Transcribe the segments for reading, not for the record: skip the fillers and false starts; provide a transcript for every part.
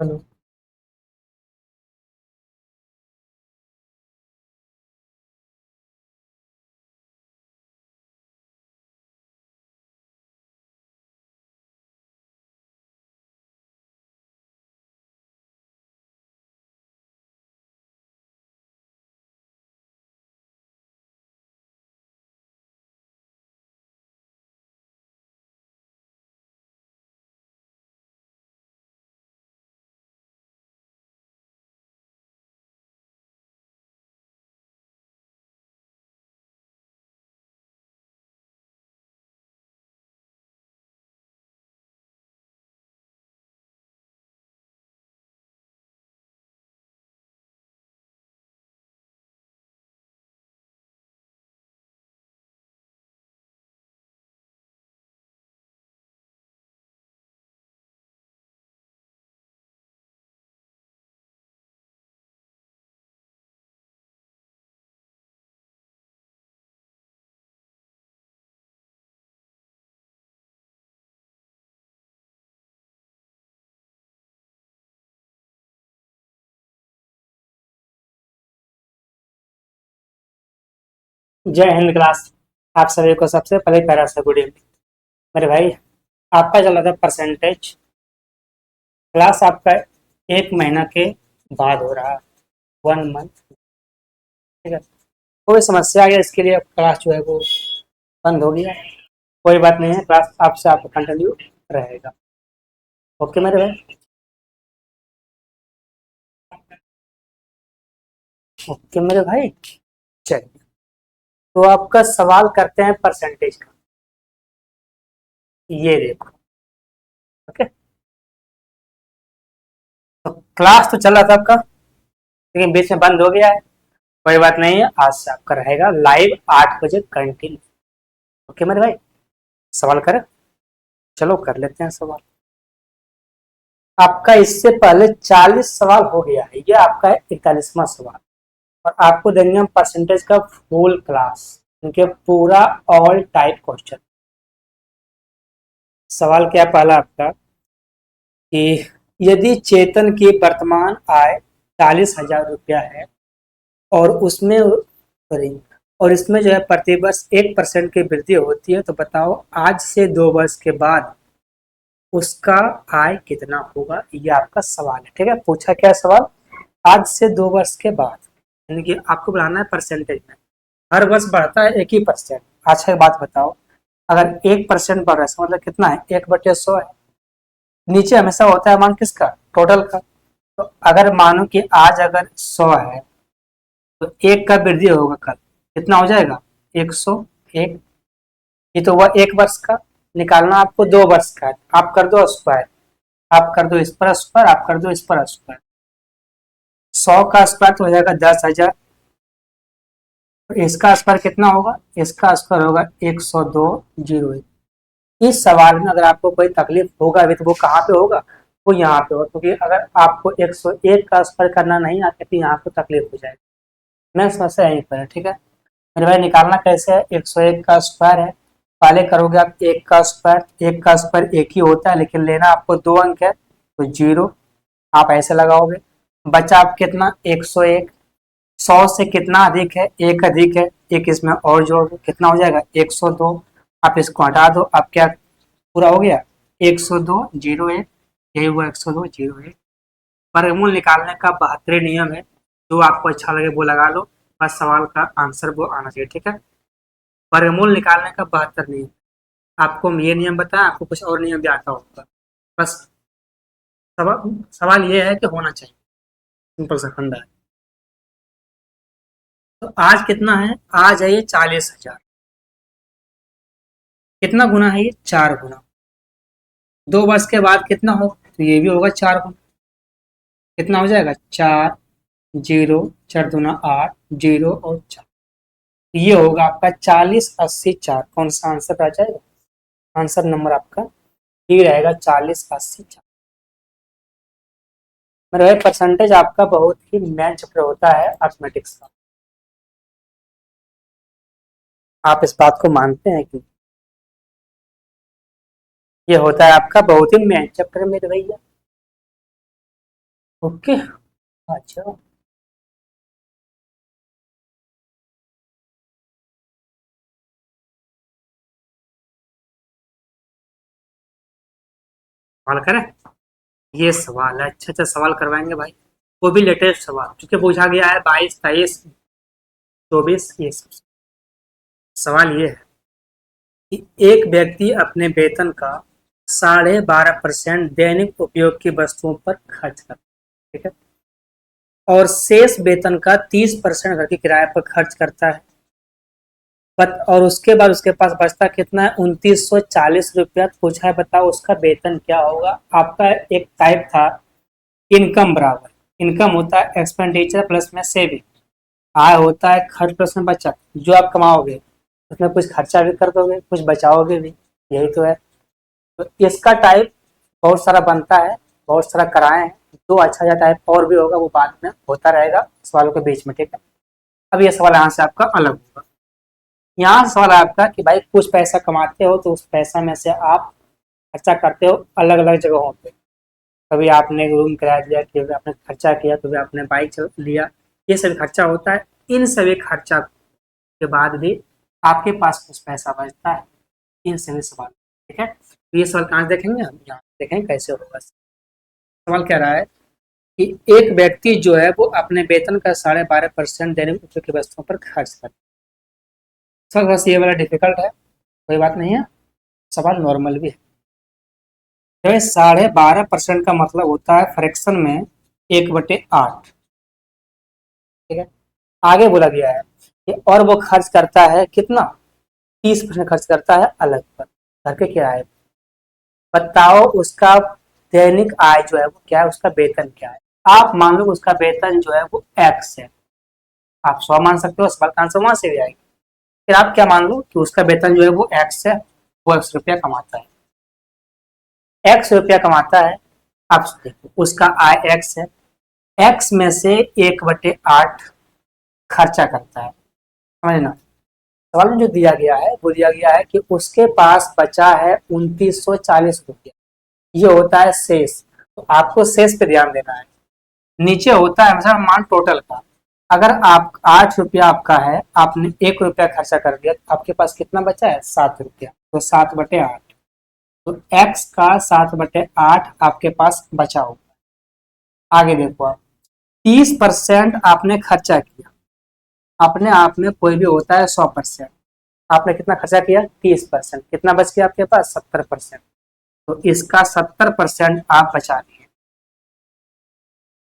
Hello. जय Hind class. आप सभी को सबसे पहले प्यारा सा गुड इवनिंग। मेरे भाई, आपका चल रहा था परसेंटेज क्लास। आपका 1 महीना के बाद हो रहा है, 1 मंथ। ठीक है, कोई समस्या आ गया इसके लिए क्लास जो है वो बंद हो गया। कोई बात नहीं है, क्लास आपसे आपका कंटिन्यू रहेगा। ओके मेरे भाई। ओके मेरे भाई, चलिए तो आपका सवाल करते हैं परसेंटेज का। ये देखो। ओके, तो क्लास तो चल रहा था आपका, लेकिन बीच में बंद हो गया है। कोई बात नहीं है, आज से आपका रहेगा लाइव 8 बजे कंटिन्यू। ओके मेरे भाई, सवाल करें? चलो कर लेते हैं सवाल। आपका इससे पहले 40 सवाल हो गया है, ये आपका है 41वां सवाल। और आपको देंगे हम परसेंटेज का फुल क्लास, उनके पूरा ऑल टाइप क्वेश्चन। सवाल क्या है पहला आपका कि यदि चेतन की वर्तमान आय 40,000 रुपया है और उसमें सॉरी और इसमें जो है प्रतिवर्ष 1% की वृद्धि होती है, तो बताओ आज से 2 वर्ष के बाद उसका आय कितना होगा। ये आपका सवाल है। ठीक है, पूछा क्या सवाल? आज से 2 वर्ष के बाद, यानी कि आपको बढ़ाना है परसेंटेज में। हर वर्ष बढ़ता है 1 ही%। अच्छा एक बात बताओ, अगर 1% बढ़ रहा है इसका मतलब कितना है? 1/100 है। नीचे हमेशा होता है मान किसका? टोटल का। तो अगर मानो कि आज अगर 100 है तो 1 का वृद्धि होगा कल, कितना हो जाएगा? 101। ये तो हुआ 1 वर्ष का। निकालना आपको 2 वर्ष का है। आप कर दो स्क्वायर, आप कर दो इस पर स्क्वायर, आप कर दो इस पर स्क्वायर। 100 का स्क्वायर तो हो जाएगा 10,000। इसका स्क्वायर कितना होगा? इसका स्क्वायर होगा 102.01। इस सवाल में अगर आपको कोई तकलीफ होगा अभी, तो वो कहाँ पे होगा? वो यहाँ पे होगा, क्योंकि अगर आपको 101 का स्क्वायर करना नहीं आता तो यहाँ पे तकलीफ हो जाएगी। मैं समस्या यहीं पर है। ठीक है मेरे भाई, निकालना कैसे है? 101 का स्क्वायर है। पहले करोगे आप 1 का स्क्वायर, 1 का स्क्वायर 1 ही होता है, लेकिन लेना आपको 2 अंक है तो 0। आप ऐसे लगाओगे, बचा आप कितना? 101। 100 से कितना अधिक है? 1 अधिक है। एक इसमें और जोड़ दो, कितना हो जाएगा? 102। आप इसको हटा दो, अब क्या पूरा हो गया? 102.01। यही हुआ 102.01। वर्गमूल निकालने का 72 नियम है, जो आपको अच्छा लगे वो लगा लो, बस सवाल का आंसर वो आना चाहिए। ठीक है, वर्गमूल निकालने का 72 नियम। आपको ये नियम बताया, आपको कुछ और नियम भी आता होगा। बस सवाल सवाल ये है कि होना चाहिए, सिंपल सा फंडा है। तो आज कितना है? आज है ये 40,000। कितना गुना है ये? 4 गुना। 2 वर्ष के बाद कितना हो? तो ये भी होगा 4 गुना। कितना हो जाएगा? 4, 0, 4 दूना 8, 0 और 4। ये होगा आपका 40, 80, 4। कौन सा आंसर आ जाएगा? आंसर नंबर आपका ये रहेगा 40, 80, 4। मेरे भाई, परसेंटेज आपका बहुत ही मेन चैप्टर होता है अर्थमेटिक्स का। आप इस बात को मानते हैं कि ये होता है आपका बहुत ही मेन चैप्टर मेरे भैया। ओके। अच्छा, सवाल करें। ये सवाल है, अच्छा अच्छा सवाल करवाएंगे भाई। वो भी लेटेस्ट सवाल, क्योंकि पूछा गया है 22, 23, 24, ये सब। सवाल ये है कि एक व्यक्ति अपने वेतन का 12.5% दैनिक उपयोग की वस्तुओं पर खर्च करता है, ठीक है, और शेष वेतन का 30% घर के किराए पर खर्च करता है। और उसके बाद उसके पास बचता कितना है, 2940 रुपया। पूछा है बताओ उसका वेतन क्या होगा। आपका एक टाइप था इनकम बराबर, इनकम होता है एक्सपेंडिचर प्लस में सेविंग, आय होता है खर्च प्लस में बचत। जो आप कमाओगे उसमें कुछ खर्चा भी कर दोगे, कुछ बचाओगे भी, यही तो है। तो इसका टाइप बहुत सारा बनता है, बहुत सारा कराए हैं। जो अच्छा अच्छा टाइप और भी होगा वो बाद में होता रहेगा सवालों के बीच में, ठीक है। अब ये सवाल यहाँ से आपका अलग होगा। यहाँ से सवाल आपका कि भाई कुछ पैसा कमाते हो तो उस पैसा में से आप खर्चा करते हो अलग अलग जगहों पे। कभी आपने रूम किराया दिया, कभी आपने खर्चा किया, कभी आपने बाइक चल लिया, ये सभी खर्चा होता है। इन सभी खर्चा के बाद भी आपके पास कुछ पैसा बचता है। इन सभी सवाल, ठीक है। तो ये सवाल कहाँ से देखेंगे हम, यहाँ देखेंगे कैसे होगा। सवाल कह रहा है कि एक व्यक्ति जो है वो अपने वेतन का 12.5% दैनिक उपयोग की वस्तुओं पर खर्च करता है। सर बस ये वाला डिफिकल्ट है, कोई बात नहीं है, सवाल नॉर्मल भी है। तो 12.5% का मतलब होता है फ्रैक्शन में 1/8, ठीक है। आगे बोला गया है कि और वो खर्च करता है कितना, 30% खर्च करता है अलग पर, घर के किराए पर। बताओ उसका दैनिक आय जो है वो क्या है, उसका वेतन क्या है। आप मान लो उसका वेतन जो है वो एक्स है, आप 100 मान सकते हो, सवाल का आंसर वहां से भी आएगा। फिर आप क्या मान लो कि उसका वेतन जो है वो एक्स है, वो X रुपया कमाता है, X रुपया कमाता है। आप देखो उसका आय एक्स है, एक्स में से 1/8 खर्चा करता है, समझना। सवाल में जो दिया गया है वो दिया गया है कि उसके पास बचा है 2940 रुपया, ये होता है शेष। तो आपको शेष पे ध्यान देना है। नीचे होता है हमेशा मान टोटल का। अगर आप 8 रुपया आपका है, आपने 1 रुपया खर्चा कर दिया, तो आपके पास कितना बचा है, 7 रुपया। तो 7/8, तो एक्स का 7/8 आपके पास बचा होगा। आगे देखो आप, 30% आपने खर्चा किया। अपने आप में कोई भी होता है 100%, आपने कितना खर्चा किया, 30%, कितना बच गया आपके पास, 70%। तो इसका 70% आप बचा लिए।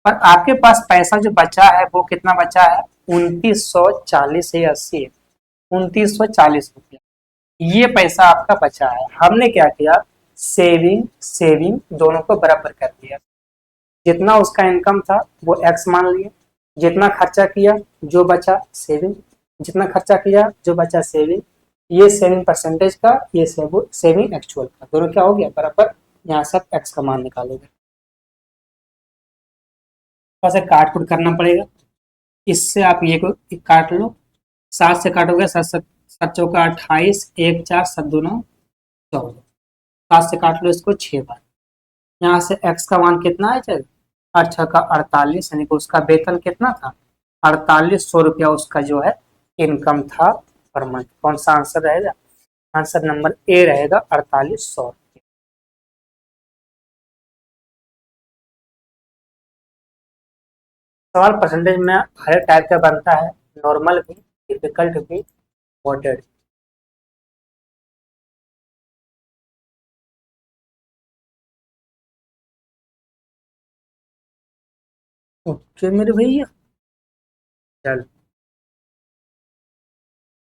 पर आपके पास पैसा जो बचा है वो कितना बचा है, 2940 से 80, 2940 रुपया। ये पैसा आपका बचा है। हमने क्या किया, सेविंग सेविंग दोनों को बराबर कर दिया। जितना उसका इनकम था वो एक्स मान लिए, जितना खर्चा किया जो बचा सेविंग, जितना खर्चा किया जो बचा सेविंग। ये सेविंग परसेंटेज का, ये सेविंग एक्चुअल का, दोनों क्या हो गया बराबर। यहाँ सब एक्स का मान निकालोगे, बस काट कुट करना पड़ेगा। इससे आप ये को काट लो, 7 से काटोगे, 7 7 7 चौका 28, 1 4 7 2 9 14, 7 से काट लो इसको 6 बार। यहाँ से एक्स का मान कितना है, चल 8 6 का 48, यानी कि उसका वेतन कितना था, 4800 रुपया उसका जो है इनकम था पर मंथ। कौन सा आंसर रहेगा, आंसर नंबर ए रहेगा, 4800। सवाल परसेंटेज में हर टाइप का बनता है, नॉर्मल भी, डिफिकल्ट भी, मॉडरेट। ओके मेरे भैया, चल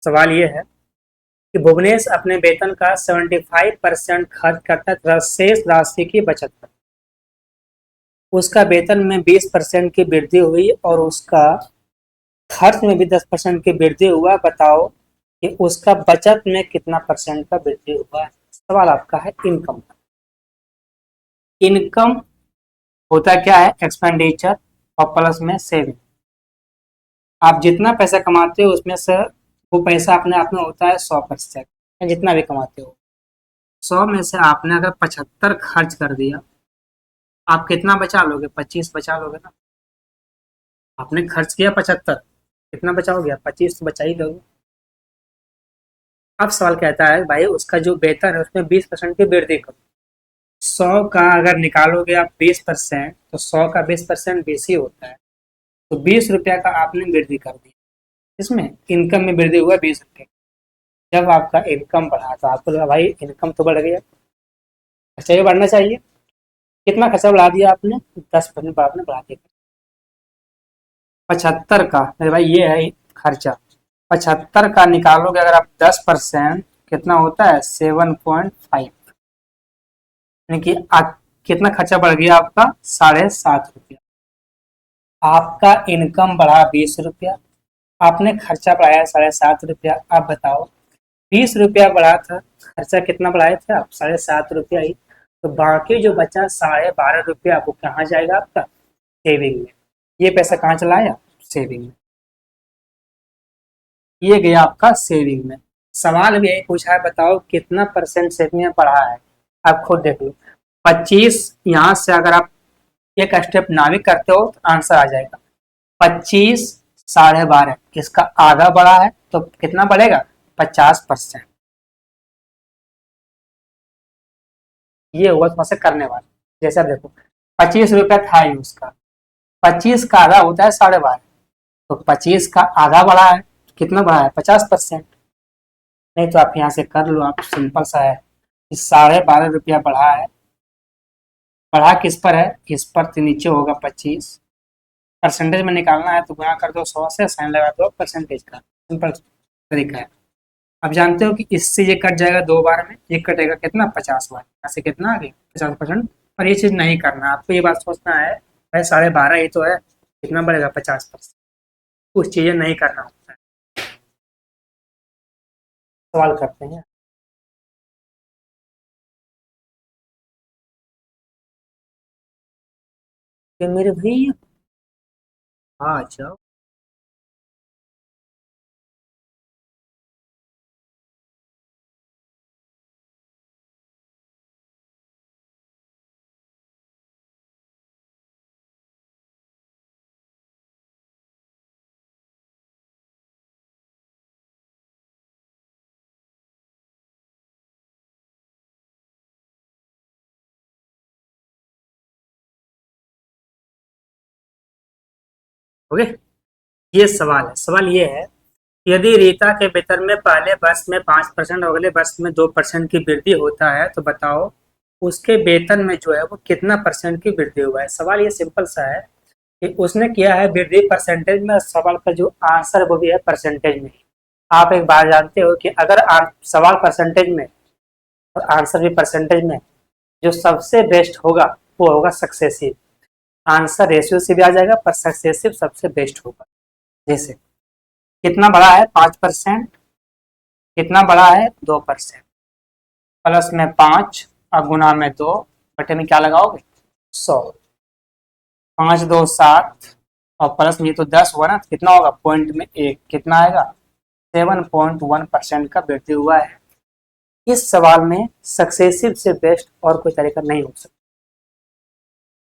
सवाल ये है कि भुवनेश अपने वेतन का 75% खर्च करता है तथा शेष राशि की बचत करता है। उसका वेतन में 20% की वृद्धि हुई और उसका खर्च में भी 10% की वृद्धि हुआ। बताओ कि उसका बचत में कितना परसेंट का वृद्धि हुआ है। सवाल आपका है इनकम का। इनकम होता क्या है, एक्सपेंडिचर और प्लस में सेविंग। आप जितना पैसा कमाते हो उसमें से वो पैसा अपने आप में होता है 100%, जितना भी कमाते हो। 100 में से आपने अगर 75 खर्च कर दिया, आप कितना बचा लोगे? 25 बचा लोगे ना। आपने खर्च किया 75, कितना बचाओगे? 25 तो बचा ही लोगे। अब सवाल कहता है भाई उसका जो वेतन है उसमें 20% की वृद्धि करो। 100 का अगर निकालोगे आप 20%, तो 100 का 20% 20 ही होता है। तो 20 रुपया का आपने वृद्धि कर दी, इसमें इनकम में वृद्धि हुआ 20 रुपये। जब आपका इनकम बढ़ा तो आपको लगा भाई इनकम तो बढ़ गया, खर्चा भी बढ़ना चाहिए। कितना खर्चा बढ़ा दिया आपने? 10% आपने बढ़ा दिया। 75 का, मेरे भाई ये है खर्चा। 75 का निकालोगे अगर आप 10%, कितना होता है? 7.5। यानी कि कितना खर्चा बढ़ गया आपका? 7.5 रुपया। आपका इनकम बढ़ा 20 रुपया, आपने खर्चा बढ़ाया 7.5 रुपया। आप बताओ 20 रुपया बढ़ा था, खर्चा कितना बढ़ाए थे आप? 7.5 रुपया ही। तो बाकी जो बचा 12.5 रुपया वो कहाँ जाएगा आपका? सेविंग में। ये पैसा कहाँ चला आया? सेविंग में। ये गया आपका सेविंग में। सवाल भी यही पूछा है, बताओ कितना परसेंट सेविंग में बढ़ा है? आप खुद देख लो। 25, यहाँ से अगर आप एक स्टेप नाविक करते हो तो आंसर आ जाएगा 25, 12.5। इसका आधा बढ़ा है तो कितना बढ़ेगा? 50%। ये हुआ थोड़ा सा करने वाला। जैसे आप देखो 25 रुपया था ही उसका, 25 का आधा होता है 12.5। तो 25 का आधा बढ़ा है तो कितना बढ़ा है? 50%। नहीं तो आप यहाँ से कर लो, आप सिंपल सा है। 12.5 रुपया बढ़ा है, बढ़ा किस पर है? इस पर, तो नीचे होगा 25। परसेंटेज में निकालना है तो गुणा कर दो 100 से, साइन लगा दो परसेंटेज का। सिंपल तरीका है। अब जानते हो कि इससे ये कट जाएगा 2 बार में, ये कटेगा कितना? 50 बार। यहाँ से कितना आ गया? 50%। पर ये चीज नहीं करना, आपको ये बात सोचना है भाई 12.5 ही तो है, कितना बढ़ेगा? 50%। कुछ चीजें नहीं करना होता है। सवाल करते हैं। कि मेरे भाई, हाँ जाओ। ओके, ये सवाल है। सवाल ये है, यदि रीता के वेतन में पहले वर्ष में 5% और अगले वर्ष में 2% की वृद्धि होता है तो बताओ उसके वेतन में जो है वो कितना परसेंट की वृद्धि हुआ है। सवाल ये सिंपल सा है कि उसने किया है वृद्धि परसेंटेज में, सवाल का जो आंसर वो भी है परसेंटेज में। आप एक बात जानते हो कि अगर सवाल परसेंटेज में और आंसर भी परसेंटेज में, जो सबसे बेस्ट होगा वो होगा सक्सेसिव। आंसर रेशियो से भी आ जाएगा पर सक्सेसिव सबसे बेस्ट होगा। जैसे कितना बड़ा है? 5%। कितना बड़ा है? 2%। प्लस में 5 और गुना में 2, बटे में क्या लगाओगे? 100। 5 2 7 और प्लस में ये तो 10 हुआ ना, तो कितना होगा? पॉइंट में 1, कितना आएगा? 7.1% का वृद्धि हुआ है। इस सवाल में सक्सेसिव से बेस्ट और कोई तरीका नहीं हो सकता।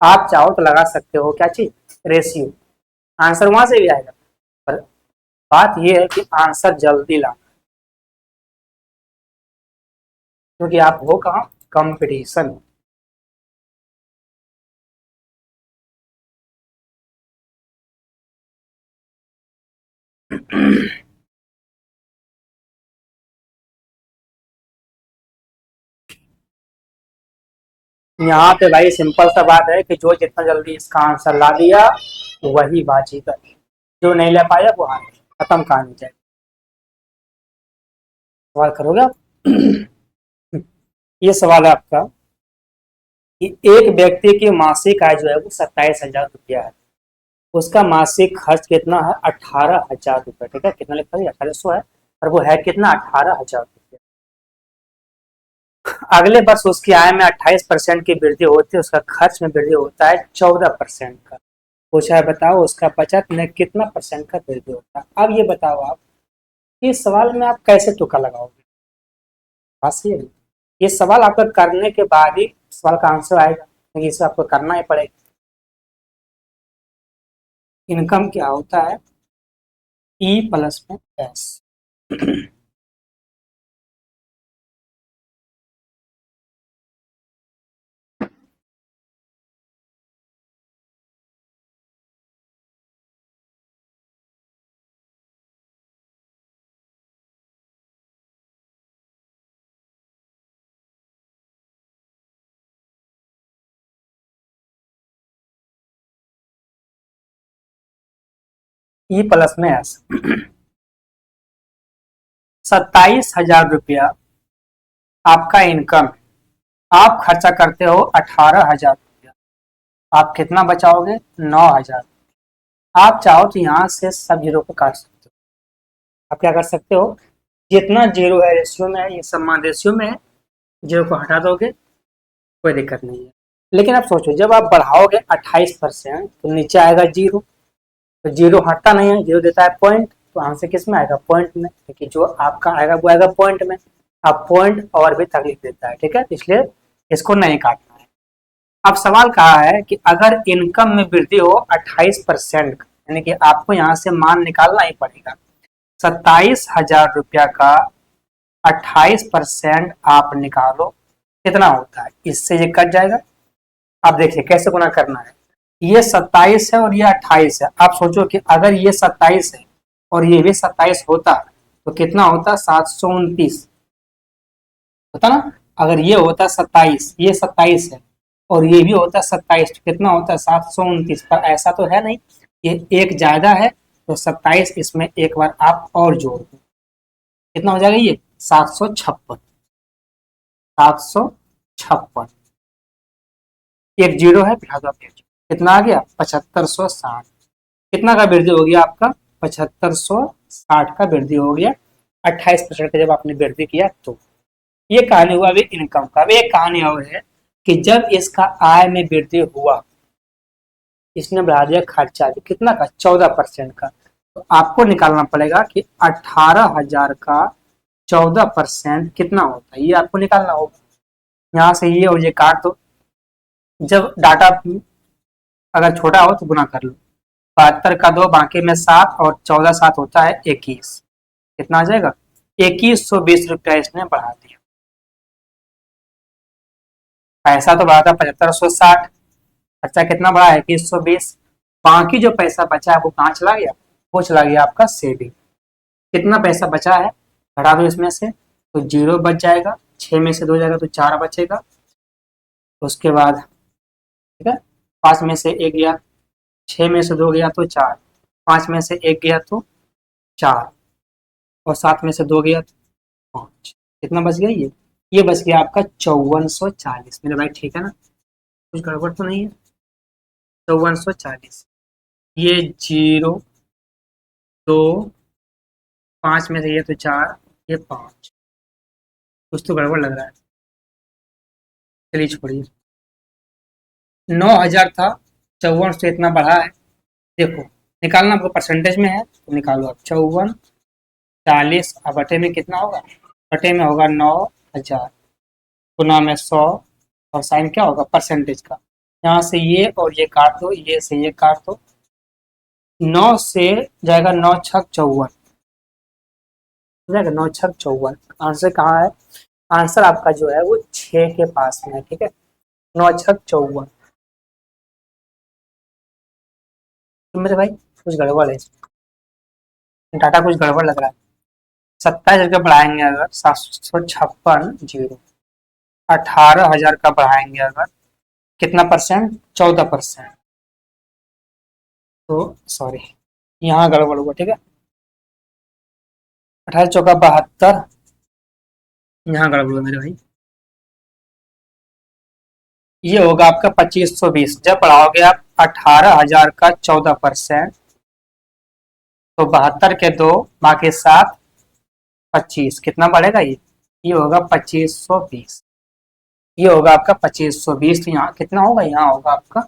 आप चाहो तो लगा सकते हो क्या चीज? रेशियो। आंसर वहां से भी आएगा, पर बात यह है कि आंसर जल्दी ला, क्योंकि आप हो कहाँ? कंपटीशन। यहाँ पे भाई सिंपल सा बात है कि जो जितना जल्दी इसका आंसर ला दिया वही बाजीगर, जो नहीं ले पाया वो हार गया। खत्म कहानी जाए। सवाल करोगे आप? ये सवाल है आपका कि एक व्यक्ति की मासिक आय जो है वो 27,000 रुपया है। उसका मासिक खर्च कितना है? 18,000 रुपये। ठीक है, कितना लिखा है? 1800 है, और वो है कितना? 18,000 रुपया। अगले वर्ष उसकी आय में 28% की वृद्धि होती है, उसका खर्च में वृद्धि होता है 14% का। पूछा है बताओ उसका बचत में कितना परसेंट का वृद्धि होता है। अब ये बताओ आप, इस सवाल में आप कैसे तुक्का लगाओगे? बात सही है। ये सवाल आपका करने के बाद ही सवाल का आंसर आएगा। क्योंकि इसे आपको करना ही पड़ेगा। इनकम क्या होता है, ई प्लस में एस। ई प्लस में एस। 27,000 रुपया आपका इनकम, आप खर्चा करते हो 18,000 रुपया, आप कितना बचाओगे, 9,000। आप चाहो तो यहाँ से सब जीरो को काट सकते हो। आप क्या कर सकते हो, जितना जीरो है रेशियो में है, ये समान रेशियो में है, जीरो को हटा दोगे, कोई दिक्कत नहीं है। लेकिन आप सोचो, जब आप बढ़ाओगे 28% तो नीचे आएगा जीरो, तो जीरो हटता नहीं है, जीरो देता है पॉइंट, तो आंसर किस में आएगा, पॉइंट में, क्योंकि जो आपका आएगा वो आएगा पॉइंट में। अब पॉइंट और भी तकलीफ देता है, ठीक है, इसलिए इसको नहीं काटना है। अब सवाल कहा है कि अगर इनकम में वृद्धि हो 28%, यानी कि आपको यहाँ से मान निकालना ही पड़ेगा। 27,000 रुपया का 28% आप निकालो, कितना होता है, इससे ये कट जाएगा। आप देखिए कैसे गुना करना है, ये 27 है और ये 28 है। आप सोचो कि अगर ये 27 है और ये भी 27 होता तो कितना होता, 729 होता ना। अगर ये होता 27, ये 27 है और ये भी होता 27, तो कितना होता है, 729। पर ऐसा तो है नहीं, ये एक ज्यादा है, तो 27 इसमें एक बार आप और जोड़ दो, कितना हो जाएगा ये, 756। 756, एक जीरो है, बिठा दो आप एक, कितना आ गया, 7560। कितना का वृद्धि हो गया आपका, 7560 का वृद्धि हो गया 28% का जब आपने वृद्धि किया तो। ये कहानी हुआ अभी इनकम का। अभी एक कहानी और है कि जब इसका आय में वृद्धि हुआ, इसने बढ़ा दिया खर्चा भी, कितना का, 14% का। तो आपको निकालना पड़ेगा कि 18,000 का 14% कितना होता है, ये आपको निकालना होगा। यहाँ से ये और ये काट दो, जब डाटा अगर छोटा हो तो गुना कर लो। 72 का 2, बाकी में 7 और 14 7 होता है 21, कितना आ जाएगा, 2120 रुपया इसने बढ़ा दिया। पैसा तो बढ़ा था 7560, खर्चा कितना बढ़ा है, 2120। बाकी जो पैसा बचा है वो कहाँ चला गया, वो चला गया आपका सेविंग। कितना पैसा बचा है, घटा दो इसमें से, तो जीरो बच जाएगा, 6 में से 2 जाएगा तो 4 बचेगा। उसके बाद ठीक है, 5 में से 1 गया, 6 में से 2 गया तो 4, 5 में से 1 गया तो 4, और 7 में से 2 गया तो 5, कितना बच गया, ये बच गया आपका 5440। मेरे भाई ठीक है ना, कुछ गड़बड़ तो नहीं है, 5440। ये जीरो, 2, 5 में से ये तो 4, ये 5, कुछ तो गड़बड़ लग रहा है, चलिए छोड़िए। 9,000 था, 5400 इतना बढ़ा है। देखो निकालना आपको परसेंटेज में है तो निकालो आप, 5440 अब बटे में कितना होगा, बटे में होगा 9,000, गुना में 100, और साइन क्या होगा, परसेंटेज का। यहाँ से ये और ये काट दो, ये से ये काट दो, 9 से जाएगा 9 छक 54, हो जाएगा 9 छक 54। आंसर कहाँ है, आंसर आपका जो है वो 6 के पास में है, ठीक है, 9 छक 54। तो मेरे भाई कुछ गड़बड़ है, डाटा कुछ गड़बड़ लग रहा है। 27 का बढ़ाएंगे अगर, 756 जीरो, 18,000 का बढ़ाएंगे अगर, कितना परसेंट, 14%। तो सॉरी, यहाँ गड़बड़ हुआ, ठीक है, 18 चौका 72, यहाँ गड़बड़ हुआ मेरे भाई। ये होगा आपका 2520, जब बढ़ाओगे आप 18,000 का 14%, तो 72 के 2, बाकी 7, 25, कितना बढ़ेगा ये होगा 2520। ये होगा आपका 2520, तो यहाँ कितना होगा, यहाँ होगा आपका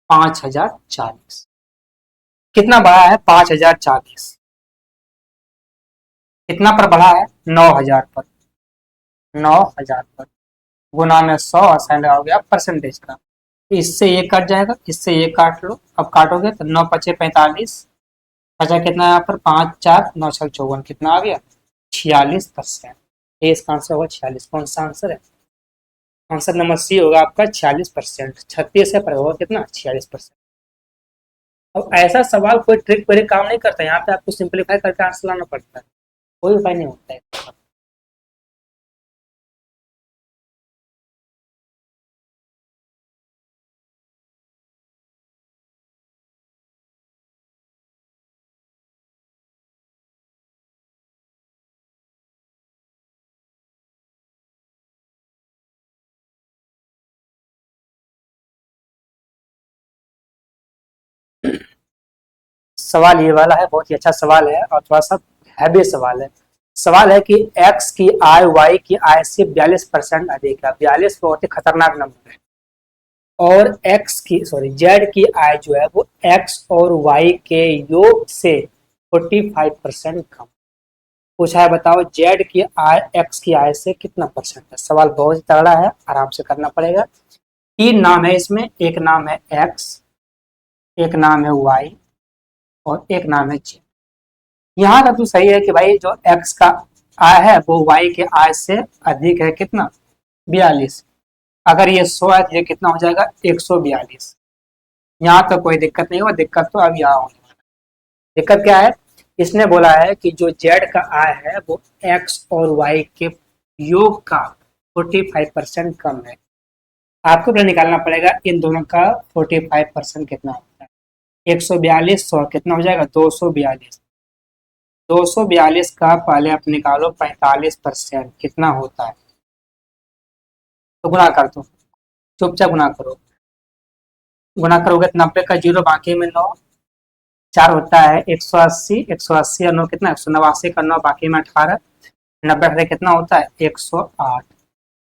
5,040। कितना बढ़ा है, 5,040, कितना पर बढ़ा है, 9,000 पर, 9,000 पर। गुना में 100 और साइन लगाओगे आप परसेंटेज का। तो इससे ये कट जाएगा, इससे ये काट लो। अब काटोगे तो 9 पचे 45, बचा कितना यहाँ पर 5 4 9 6 54, कितना आ गया 46%। ये इसका आंसर होगा 46। कौन सा आंसर है? आंसर नंबर सी होगा आपका 46%। 36 से पर होगा कितना 46%। अब ऐसा सवाल कोई ट्रिक वगैरह काम नहीं करता, यहाँ पे आपको सिंपलीफाई करके आंसर लाना पड़ता है, कोई उपाय नहीं होता है। सवाल ये वाला है, बहुत ही अच्छा सवाल है और थोड़ा सा हैवी सवाल है। सवाल है कि x की आय y की आय से 42% अधिक है। 42 बहुत ही खतरनाक नंबर है। और x की सॉरी z की आय जो है वो x और y के योग से 45% कम। पूछा है बताओ z की आय x की आय से कितना परसेंट है। सवाल बहुत ही तगड़ा है, आराम से करना पड़ेगा। तीन नाम है इसमें, एक नाम है x, एक नाम है y और एक नाम है z। यहाँ का तो सही है कि भाई जो x का आय है वो y के आय से अधिक है, कितना 42। अगर ये 100 है तो ये कितना हो जाएगा 142। यहाँ तो कोई दिक्कत नहीं होगा, दिक्कत तो अब यहाँ होने वाला। दिक्कत क्या है, इसने बोला है कि जो z का आय है वो x और y के योग का 45% कम है। आपको पहले निकालना पड़ेगा इन दोनों का 45% कितना होता है। 142 100 कितना हो जाएगा 242। 242 का पहले आप निकालो 45% कितना होता है, तो गुना कर दो, चुपचाप गुना करो। गुना करोगे तो 90 का जीरो बाकी में 9, 4 होता है 180, 180 और 9 कितना 189 का 9 बाकी में 18, 90 से कितना होता है 108।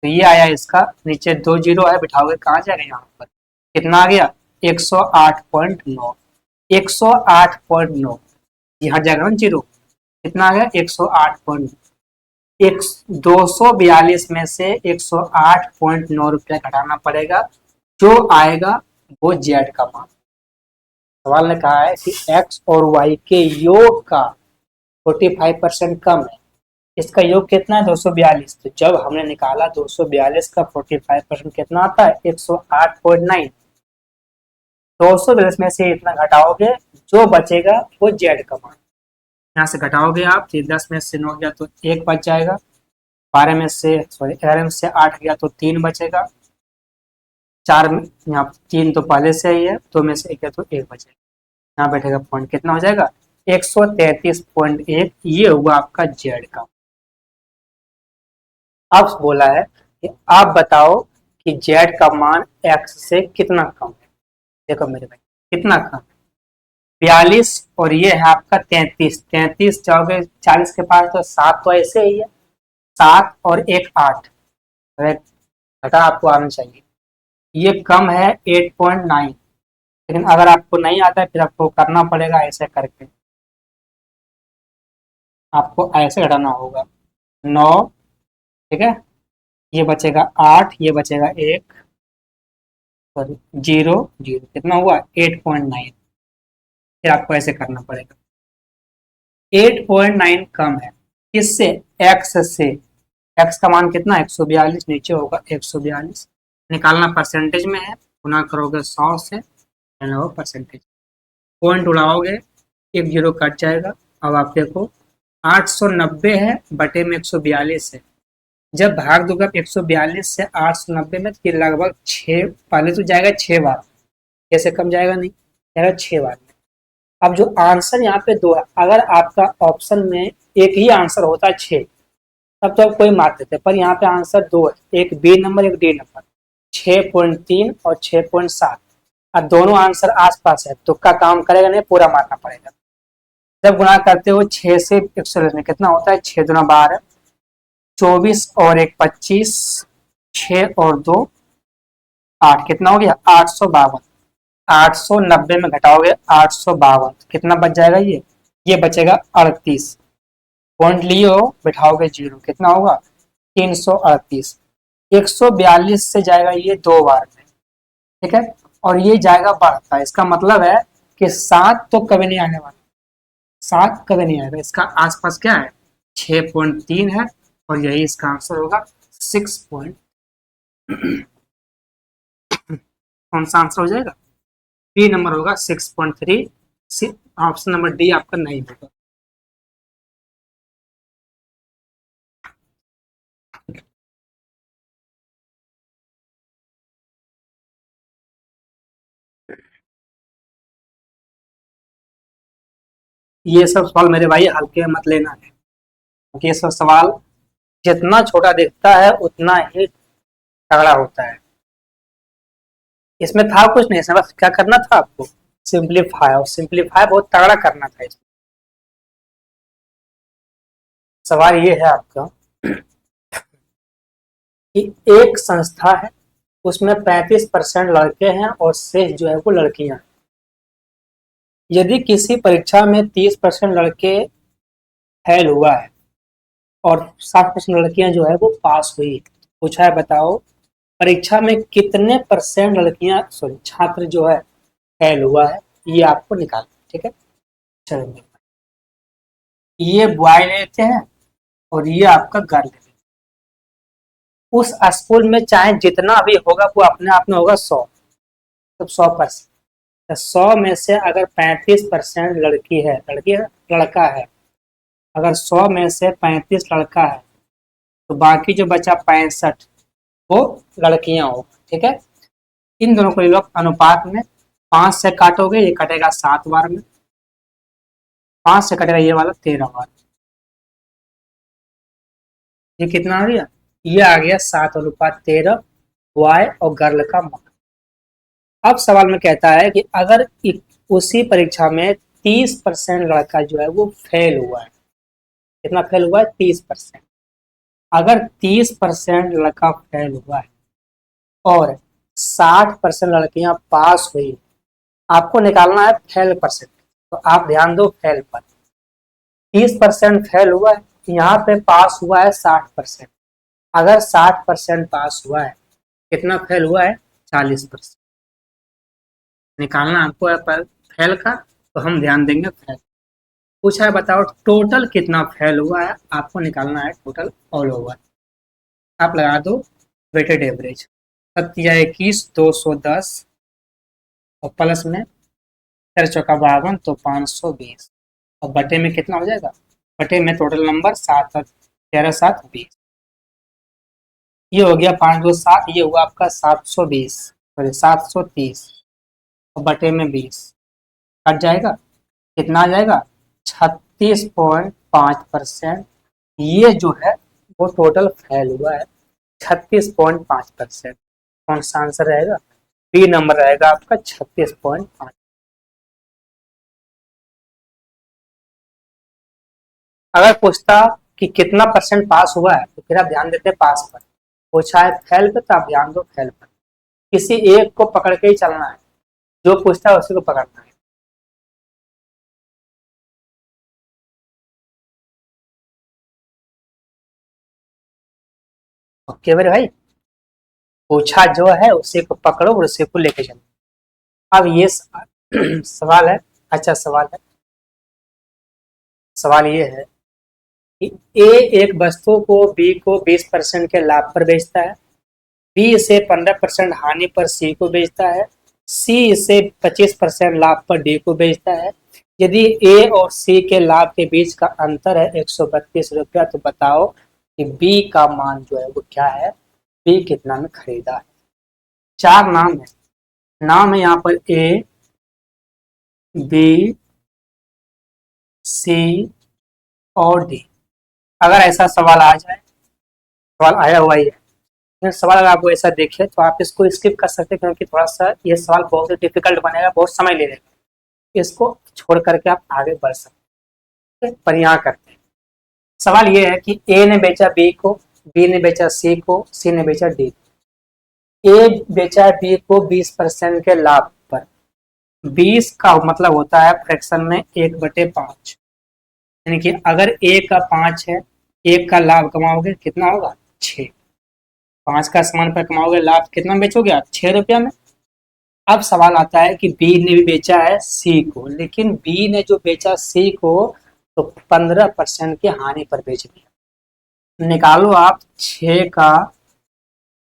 तो ये आया इसका, नीचे 2 जीरो है, बिठाओगे कहाँ जाएगा यहाँ पर, कितना आ गया 108.9। 108.9 यहाँ जाएगा ना जीरो, कितना आ गया 108.9। एक 242 में से 108.9 रुपया घटाना पड़ेगा, जो आएगा वो जेड का मान। सवाल ने कहा है कि एक्स और वाई के योग का 45% कम है। इसका योग कितना है 242। तो जब हमने निकाला 242 का 45% कितना आता है 108.9। 242 में से इतना घटाओगे, जो बचेगा वो जेड का मान। यहाँ से घटाओगे आप, 10 में से 9 गया तो 1 बच जाएगा, 12 में से सॉरी 11 में से 8 गया तो 3 बचेगा, 4 में यहाँ 3 तो पहले से ही है, 2 में से 1 गया तो 1 बचेगा। यहाँ बैठेगा पॉइंट कितना हो जाएगा 133.1। ये हुआ आपका जेड का। अब बोला है कि आप बताओ कि जेड का मान एक्स से कितना कम है। देखो मेरे भाई कितना कम है 42 और ये है आपका 33। 33 जाओगे 40 के पास तो 7 तो ऐसे ही है, 7 और 1 8, घटा आपको आना चाहिए। ये कम है 8.9। लेकिन अगर आपको नहीं आता है फिर आपको करना पड़ेगा ऐसे करके, आपको ऐसे घटाना होगा 9, ठीक है, ये बचेगा 8, ये बचेगा 1, सॉरी 0 0, कितना हुआ 8.9। फिर आपको ऐसे करना पड़ेगा। 8.9 कम है किससे, एक्स से। एक्स का मान कितना 142, नीचे होगा 142, निकालना परसेंटेज में है, गुना करोगे 100 से, परसेंटेज। पॉइंट उड़ाओगे, एक जीरो कट जाएगा। अब आप देखो 890 है बटे में 142 है, जब भाग दूंगा 142 से 890 में तो ये लगभग 6, पहले तो जाएगा 6 बार, कैसे कम जाएगा नहीं जाएगा 6 बार में। अब जो आंसर यहाँ पे 2 है, अगर आपका ऑप्शन में एक ही आंसर होता 6 तब तो आप कोई मार देते, पर यहाँ पे आंसर 2 है, एक बी नंबर एक डी नंबर, 6.3 और 6.7। अब दोनों आंसर आसपास है, तुक्का काम करेगा नहीं, पूरा मारना पड़ेगा। जब गुना करते हो 6 से 140 में कितना होता है 6 दूना 12, 24 और 1 25, 6 और 2 8, कितना हो गया 852। 890 में घटाओगे 852, कितना बच जाएगा ये बचेगा 38। पॉइंट लिए हो, बिठाओगे जीरो, कितना होगा 338। 142 से जाएगा ये 2 बार में, ठीक है, और ये जाएगा बढ़ता है। इसका मतलब है कि 7 तो कभी नहीं आने वाला, 7 कभी नहीं आएगा। इसका आसपास क्या है, 6.3 है, और यही इसका आंसर होगा 6 कौन सा आंसर हो जाएगा, बी नंबर होगा 6.3। ऑप्शन नंबर डी आपका नहीं होगा। ये सब सवाल मेरे भाई हल्के में मत लेना है, क्योंकि ये सब सवाल जितना छोटा दिखता है उतना ही तगड़ा होता है। इसमें था कुछ नहीं, इसमें बस क्या करना था आपको, सिंप्लीफाई, और सिंप्लीफाई बहुत तगड़ा करना था। इसमें सवाल ये है आपका कि एक संस्था है, उसमें 35% लड़के हैं और शेष जो है वो लड़कियां। यदि किसी परीक्षा में 30% लड़के फेल हुआ है और 60% लड़कियां जो है वो पास हुई, पूछा है बताओ परीक्षा में कितने परसेंट लड़कियां सॉरी छात्र जो है फेल हुआ है, ये आपको निकालना, ठीक है। चलिए, ये बॉय लेते हैं और ये आपका गर्ल लेते हैं। उस स्कूल में चाहे जितना भी होगा वो अपने आप में होगा 100, तो 100%, 100 में से अगर 35% लड़की है, लड़की है लड़का है, अगर 100 में से 35 लड़का है तो बाकी जो बचा 65 वो लड़कियां हो, ठीक है। इन दोनों को ये लोग अनुपात में 5 से काटोगे, ये कटेगा 7 बार में, 5 से कटेगा ये वाला 13 बार। ये कितना आ गया, ये आ गया 7:13 बॉय और गर्ल का मान। अब सवाल में कहता है कि अगर उसी परीक्षा में 30% लड़का जो है वो फेल हुआ है, कितना फेल हुआ है, 30%। अगर 30% लड़का फेल हुआ है और 60% लड़कियां पास हुई, आपको निकालना है फेल परसेंट। तो आप ध्यान दो फेल पर, 30% फेल हुआ है, यहाँ पे पास हुआ है 60%। अगर 60% पास हुआ है, कितना फेल हुआ है, 40%। निकालना आपको है पर फेल का, तो हम ध्यान देंगे फेल। पूछा है बताओ टोटल कितना फेल हुआ है, आपको निकालना है टोटल ऑल ओवर। आप लगा दो वेटेड एवरेज, 21 210 और प्लस में 4×52 तो 520, और बटे में कितना हो जाएगा, बटे में टोटल नंबर 7 और 13 7 20, ये हो गया 5 2 7, ये हुआ आपका 720 सॉरी 730, और बटे में 20 कट जाएगा, कितना आ जाएगा 36.5%। ये जो है वो टोटल फेल हुआ है 36.5%। कौन सा आंसर रहेगा, बी नंबर रहेगा आपका 36.5। अगर पूछता कि कितना परसेंट पास हुआ है तो फिर आप ध्यान देते पास पर, पूछा है फेल पे तो आप ध्यान दो फेल पर। किसी एक को पकड़ के ही चलना है, जो पूछता है उसी को पकड़ना है। ओके मेरे भाई, पूछा जो है उसी को पकड़ो और उसी को लेके चलो। अब ये सवाल है, अच्छा सवाल है, सवाल ये है कि ए एक वस्तु को बी को 20% के लाभ पर बेचता है, बी इसे 15% हानि पर सी को बेचता है, सी इसे 25% लाभ पर डी को बेचता है। यदि ए और सी के लाभ के बीच का अंतर है 132 रुपया, तो बताओ कि बी का मान जो है वो क्या है, बी कितना में खरीदा है। 4 नाम है, नाम है यहाँ पर ए बी सी और डी। अगर ऐसा सवाल आ जाए, सवाल आया हुआ ही है, लेकिन सवाल अगर आपको ऐसा देखे तो आप इसको स्किप कर सकते हैं, क्योंकि थोड़ा सा ये सवाल बहुत ही डिफिकल्ट बनेगा, बहुत समय ले लेगा। इसको छोड़ करके आप आगे बढ़ सकते हैं, पर यहाँ करते हैं। सवाल ये है कि ए ने बेचा बी को, बी ने बेचा सी को, सी ने बेचा डी को। ए बेचा बी को 20% के लाभ पर, 20 का मतलब होता है फ्रैक्शन में 1/5, यानी कि अगर ए का 5 है, एक का लाभ कमाओगे कितना होगा 6, 5 का सामान पर कमाओगे लाभ, कितना बेचोगे आप? 6 रुपया में। अब सवाल आता है कि बी ने भी बेचा है सी को, लेकिन बी ने जो बेचा सी को तो 15% की हानि पर बेच दिया। निकालो आप 6 का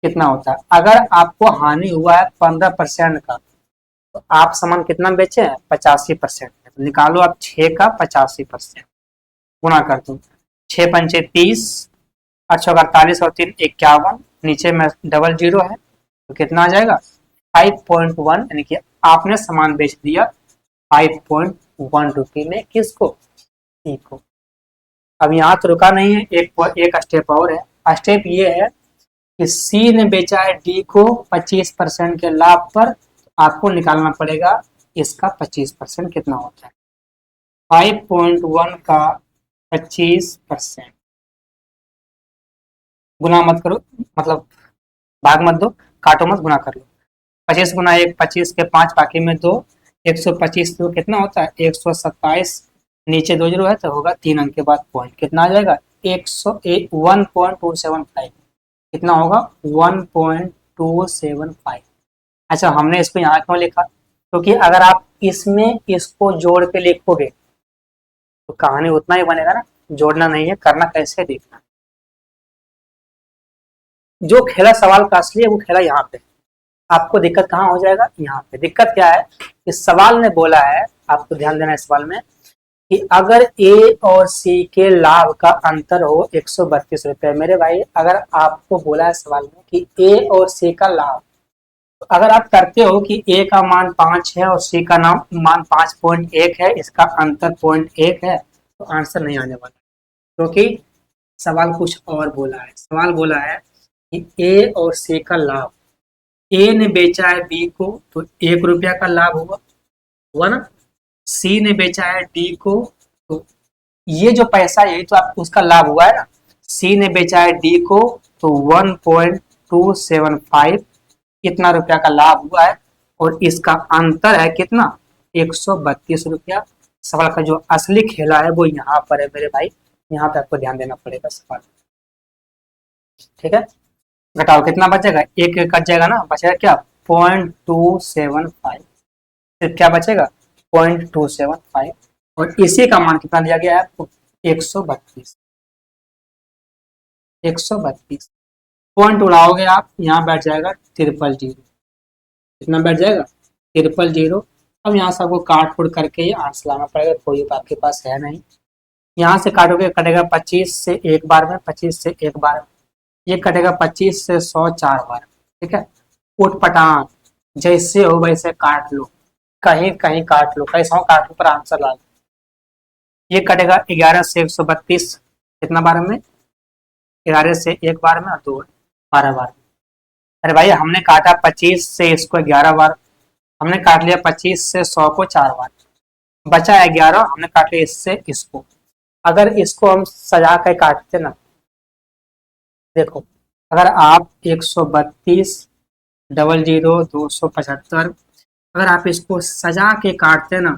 कितना होता है। अगर आपको हानि हुआ है 15% का, तो आप सामान कितना बेचे हैं? 85%। तो निकालो आप 6 का 85%, गुना कर दो। 6 पंचे 30, 8 48 और 3 51, नीचे में डबल जीरो है तो कितना आ जाएगा? 5.1, यानी कि आपने सामान बेच दिया 5.1 रुपये में। किसको? सी को। अब यहाँ तो रुका नहीं है, एक स्टेप और है। स्टेप ये है कि सी ने बेचा है डी को 25% के लाभ पर, आपको निकालना पड़ेगा इसका 25% कितना होता है। 5.1 का 25%, गुना मत करो, मतलब भाग मत दो, काटो मत, गुना कर लो। 25 गुना 1 25 के 5, बाकी में 2, 125 तो कितना होता है? 127। नीचे 2 जीरो है तो होगा 3 अंक के बाद पॉइंट, कितना आ जाएगा? 101.275। कितना होगा? 1.275। अच्छा, हमने इसको यहाँ क्यों लिखा? क्योंकि अगर आप इसमें इसको जोड़ के लिखोगे तो कहानी उतना ही बनेगा ना। जोड़ना नहीं है, करना कैसे देखना। जो खेला सवाल का असली है वो खेला यहाँ पे। आपको दिक्कत कहाँ हो जाएगा? यहाँ पे दिक्कत क्या है? इस सवाल ने बोला है, आपको ध्यान देना इस सवाल में, कि अगर ए और सी के लाभ का अंतर हो 132 रुपए। मेरे भाई, अगर आपको बोला है सवाल में कि ए और सी का लाभ, तो अगर आप करते हो कि ए का मान 5 है और सी का नाम मान 5.1 है, इसका अंतर 0.1 है, तो आंसर नहीं आने वाला। क्योंकि सवाल कुछ और बोला है। सवाल बोला है कि ए और सी का लाभ, ए ने बेचा है बी को तो 1 रुपया का लाभ हुआ, हुआ ना। सी ने बेचा है डी को, तो ये जो पैसा, यही तो आप उसका लाभ हुआ है ना। सी ने बेचा है डी को तो 1.275, कितना रुपया का लाभ हुआ है, और इसका अंतर है कितना? 132 रुपया। सवाल का जो असली खेला है वो यहाँ पर है मेरे भाई, यहाँ पे आपको ध्यान देना पड़ेगा सवाल। ठीक है, घटाओ कितना बचेगा? एक कट जाएगा ना, बचेगा क्या? 0.275। फिर क्या बचेगा? 0.275। और इसी का मान कितना दिया गया है आपको? 132। 132 पॉइंट उड़ाओगे आप, यहाँ बैठ जाएगा 000। कितना बैठ जाएगा? 000। अब यहाँ से आपको काट कुट करके ये आंसर लाना पड़ेगा, कोई तो आपके पास है नहीं। यहाँ से काटोगे, कटेगा 25 से एक बार में, 25 से एक बार में। ये कटेगा 25 से 100 4 बार। ठीक है, उठ पटांग, जैसे हो वैसे काट लो, कहीं कहीं काट लो, कैसा हो काट लो पर आंसर ला लो। ये कटेगा 11 से 132, कितना बार में? 11 से एक बार में और 2 12 बार। अरे भाई, हमने काटा 25 से इसको 11 बार, हमने काट लिया 25 से 100 को 4 बार, बचा है 11, हमने काट लिया इससे इसको। अगर इसको हम सजा कर काटते ना, देखो, अगर आप 132 डबल जीरो 275, अगर आप इसको सजा के काटते ना,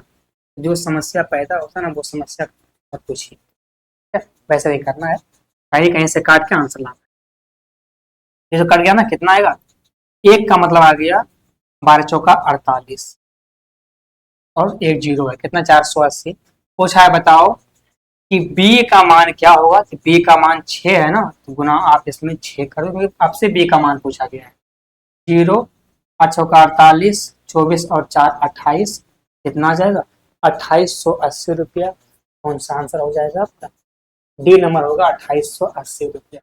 जो समस्या पैदा होता है ना, वो समस्या मत पूछिए। ठीक है, वैसे नहीं करना है, कहीं कहीं से काट के आंसर लाना। ये जो कट गया ना, कितना आएगा? एक का मतलब आ गया 12 चौका 48, और एक जीरो है, कितना? 480। पूछा है बताओ कि बी का मान क्या होगा। कि बी का मान 6 है ना, तो गुना आप इसमें 6 करो, क्योंकि आपसे बी का मान पूछा गया है। 0 8 चौका 48, 24 और 4 28, कितना आ जाएगा? 2880 रुपया। कौन सा आंसर हो जाएगा आपका? डी नंबर होगा, 2880 रुपया।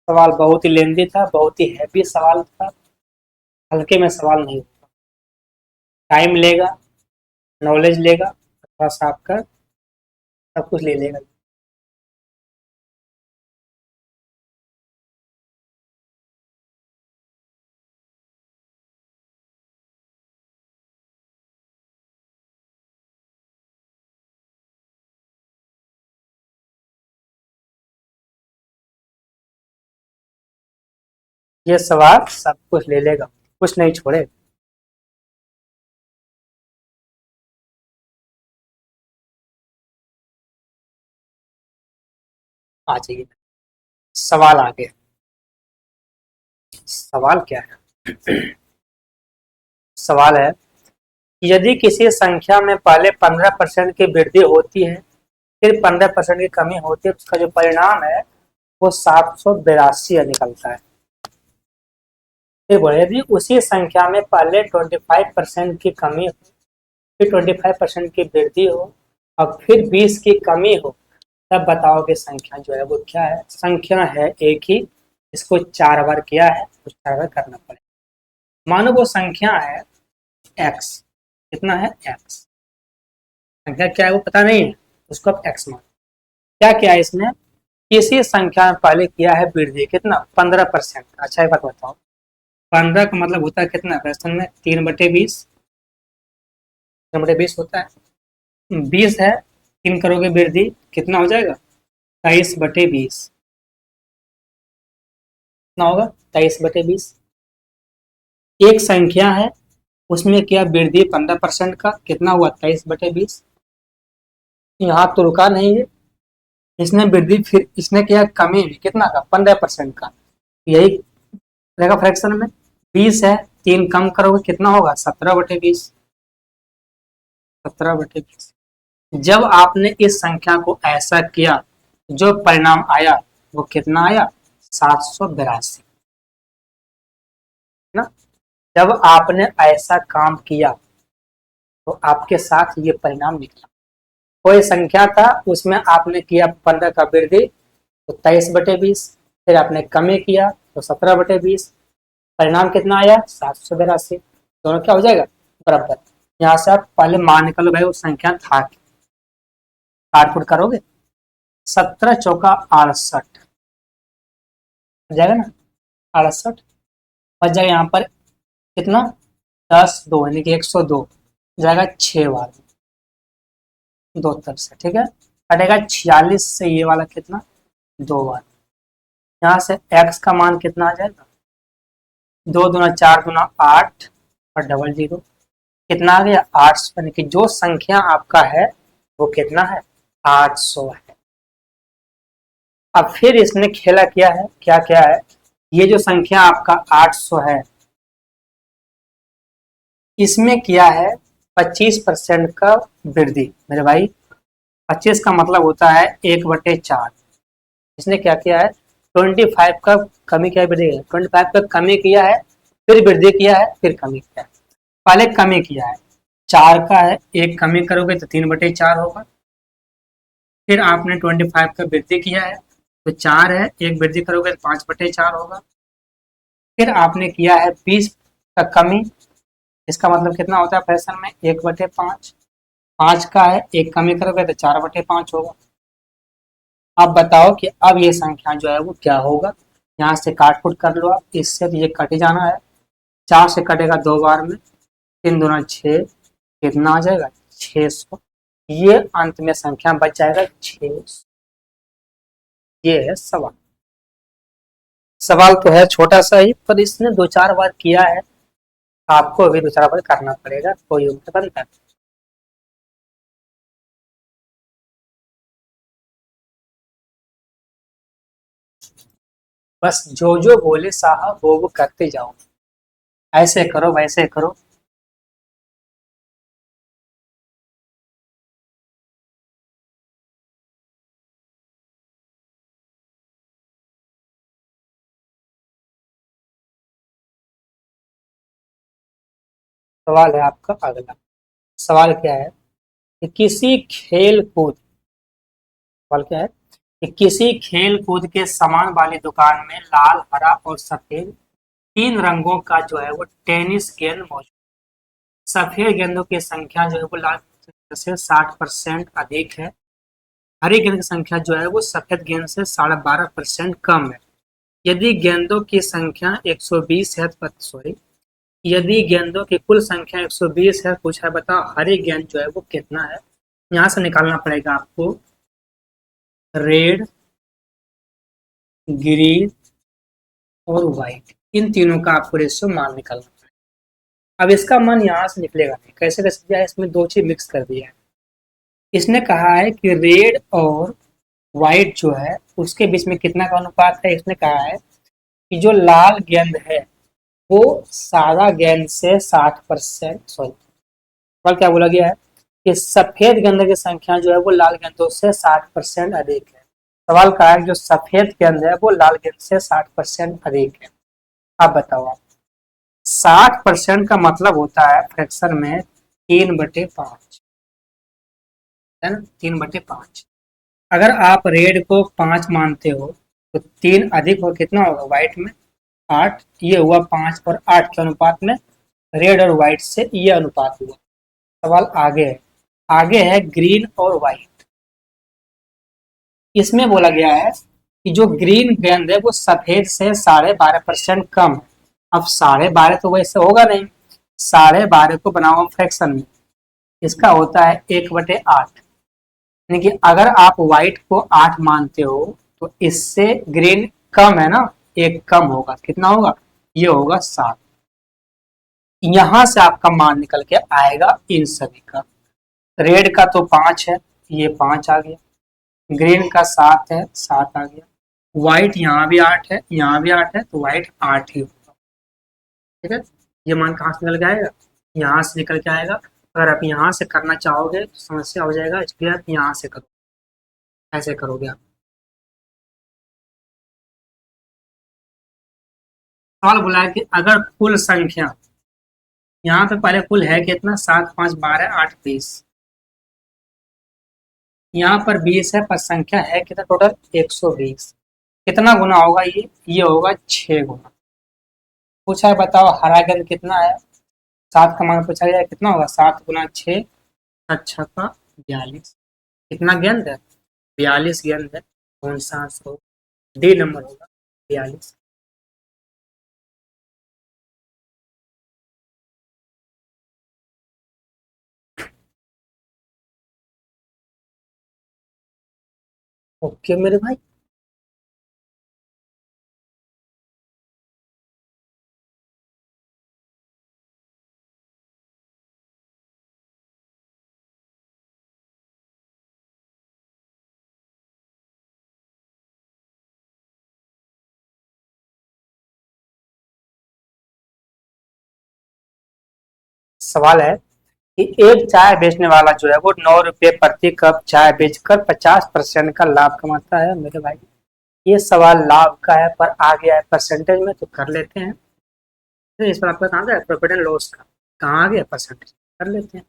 सवाल बहुत ही लेंदी था, बहुत ही हैवी सवाल था, हल्के में सवाल नहीं था। टाइम लेगा, नॉलेज लेगा, थोड़ा सा आपका सब कुछ ले लेगा। ये सवाल सब कुछ ले लेगा, कुछ नहीं छोड़े। आ जाइए, सवाल आगे। सवाल क्या है? सवाल है, यदि किसी संख्या में पहले 15% की वृद्धि होती है फिर 15% की कमी होती है, उसका जो परिणाम है वो 782 निकलता है। फिर बोले यदि उसी संख्या में पहले 25% की कमी हो फिर 25% की वृद्धि हो और फिर 20 की कमी हो, तब बताओ कि संख्या जो है वो क्या है। संख्या है एक ही, इसको 4 बार किया है तो 4 बार करना पड़ेगा। मानो वो संख्या है x, कितना है x, संख्या क्या है वो पता नहीं है, उसको आप x मान। क्या किया है इसने, किसी संख्या में पहले किया है वृद्धि, कितना 15%। अच्छा एक बात बताओ, 15 का मतलब होता है कितना क्वेश्चन में, 3/20, 3/20 होता है। 20 है, 3 करोगे वृद्धि, कितना हो जाएगा 23/20, कितना होगा 23/20। एक संख्या है उसमें किया वृद्धि 15% का, कितना हुआ 23/20। यहाँ तो रुका नहीं है, इसने वृद्धि फिर इसने किया कमी भी, कितना का 15% का, यही रहेगा फ्रैक्शन में। 20 है, 3 कम करोगे कितना होगा 17/20, 17/20। जब आपने इस संख्या को ऐसा किया जो परिणाम आया वो कितना आया 782, ना। जब आपने ऐसा काम किया तो आपके साथ ये परिणाम निकला। कोई संख्या था उसमें आपने किया 15 का वृद्धि तो 23/20, फिर आपने कमी किया तो 17/20, परिणाम कितना आया 782। दोनों क्या हो जाएगा बराबर। यहाँ से आप पहले मान निकालो भाई वो संख्या था, काटपुट करोगे 17 चौका 68 हो जाएगा ना, 68 बच जाएगा। यहाँ पर कितना 10 2 यानी कि 102 जाएगा 6 बार, 2 तरफ से, ठीक है। कटेगा 46 से ये वाला कितना 2 बार। यहाँ से x का मान कितना आ जाएगा, 2 दूना 4 दूना 8 और डबल जीरो, कितना आ गया 800, यानी कि जो संख्या आपका है वो कितना है 800 है। अब फिर इसने खेला किया है, क्या क्या है, ये जो संख्या आपका 800 है इसमें किया है 25% का वृद्धि। मेरे भाई 25 का मतलब होता है 1/4। इसने क्या किया है 25 का कमी किया है, वृद्धि 25 का कमी किया है, फिर वृद्धि किया है, फिर कमी किया है। पहले कमी किया है 4 का है, एक कमी करोगे तो 3/4 होगा। फिर आपने 25 का वृद्धि किया है तो 4 है, एक वृद्धि करोगे तो 5/4 होगा। फिर आपने किया है 20 का कमी, इसका मतलब कितना होता है फ्रैक्शन में 1/5। 5 का है, एक कमी करोगे तो 4/5 होगा। अब बताओ कि अब ये संख्या जो है वो क्या होगा। यहाँ से काट कुट कर लो आप, इससे तो ये कट ही जाना है, 4 से कटेगा 2 बार में, 3 दूना 6, कितना आ जाएगा 600। ये अंत में संख्या बच जाएगा 600। ये है सवाल। सवाल तो है छोटा सा ही, पर इसने 2-4 बार किया है, आपको अभी 2-4 बार करना पड़ेगा, कोई उत्तर बनता है। बस जो जो बोले साहब वो करते जाओ, ऐसे करो वैसे करो। सवाल है आपका अगला। सवाल क्या है कि किसी खेल कूद, सवाल क्या है कि किसी खेल कूद के सामान वाली दुकान में लाल हरा और सफेद 3 रंगों का जो है वो टेनिस गेंद मौजूद। सफेद गेंदों की संख्या जो है वो लाल से 60% अधिक है, हरी गेंद की संख्या जो है वो सफेद गेंद से 12.5% कम है। यदि गेंदों की संख्या 120 है, सॉरी, यदि गेंदों की कुल संख्या 120 है, पूछा है बताओ हरी गेंद जो है वो कितना है। यहाँ से निकालना पड़ेगा आपको रेड, ग्रीन और व्हाइट, इन तीनों का आपको रेशियो मान निकालना पड़ेगा। अब इसका मान यहाँ से निकलेगा नहीं, कैसे कैसे दिया है, इसमें 2 चीज मिक्स कर दिया है। इसने कहा है कि रेड और व्हाइट जो है उसके बीच में कितना का अनुपात है। इसने कहा है कि जो लाल गेंद है वो सादा गेंद से 60%, सॉरी और क्या बोला गया है कि सफेद गेंद की संख्या जो है वो लाल गेंदों से 60% अधिक है। सवाल का है जो सफेद गेंद है वो लाल गेंद से 60% अधिक है। अब बताओ आप, 60% का मतलब होता है फ्रैक्शन में 3/5, है ना, 3/5। अगर आप रेड को 5 मानते हो तो 3 अधिक हो कितना होगा व्हाइट में, 8। ये हुआ 5 और 8 के अनुपात में रेड और व्हाइट से ये अनुपात हुआ। सवाल आगे है, आगे है ग्रीन और व्हाइट। इसमें बोला गया है कि जो ग्रीन गेंद है वो सफेद से 12.5% कम है। अब 12.5 तो वैसे होगा नहीं, 12.5 को बनाओ फ्रैक्शन में, इसका होता है 1/8। यानी कि अगर आप व्हाइट को 8 मानते हो तो इससे ग्रीन कम है ना, एक कम होगा, कितना होगा, ये होगा 7। यहां से आपका मान निकल के आएगा इन सभी का। रेड का तो 5 है, ये 5 आ गया। ग्रीन का 7 है, 7 आ गया। व्हाइट यहाँ भी 8 है, यहाँ भी 8 है, तो व्हाइट 8 ही होगा। ठीक है, ये मान कहाँ से निकल के आएगा, यहाँ से निकल के आएगा। अगर आप यहाँ से करना चाहोगे तो समस्या हो जाएगा, इसलिए आप यहाँ से करो, ऐसे करोगे आप। सवाल बोला है कि अगर कुल संख्या, यहाँ पे पहले कुल है कितना, 7, 5, 12, 8, 20। यहाँ पर 20 है पर संख्या है कितना टोटल, 120। कितना गुना होगा ये होगा 6 गुना। पूछा है बताओ हरा गेंद कितना है, 7 का मान पूछा गया है, कितना होगा, 7 × 6, अच्छा का 42। कितना गेंद है, 42 गेंद है। कौन सा आंसर, डी नंबर होगा, 42। ओके मेरे भाई। सवाल है कि एक चाय बेचने वाला जो है वो 9 रुपए प्रति कप चाय बेचकर 50% का लाभ कमाता है मेरे भाई। ये सवाल लाभ का है पर आ गया है परसेंटेज में, तो कर लेते हैं। तो इस पर आपका कहाँ गया प्रॉफिट एंड लॉस का, कहाँ आ गया परसेंटेज, कर लेते हैं।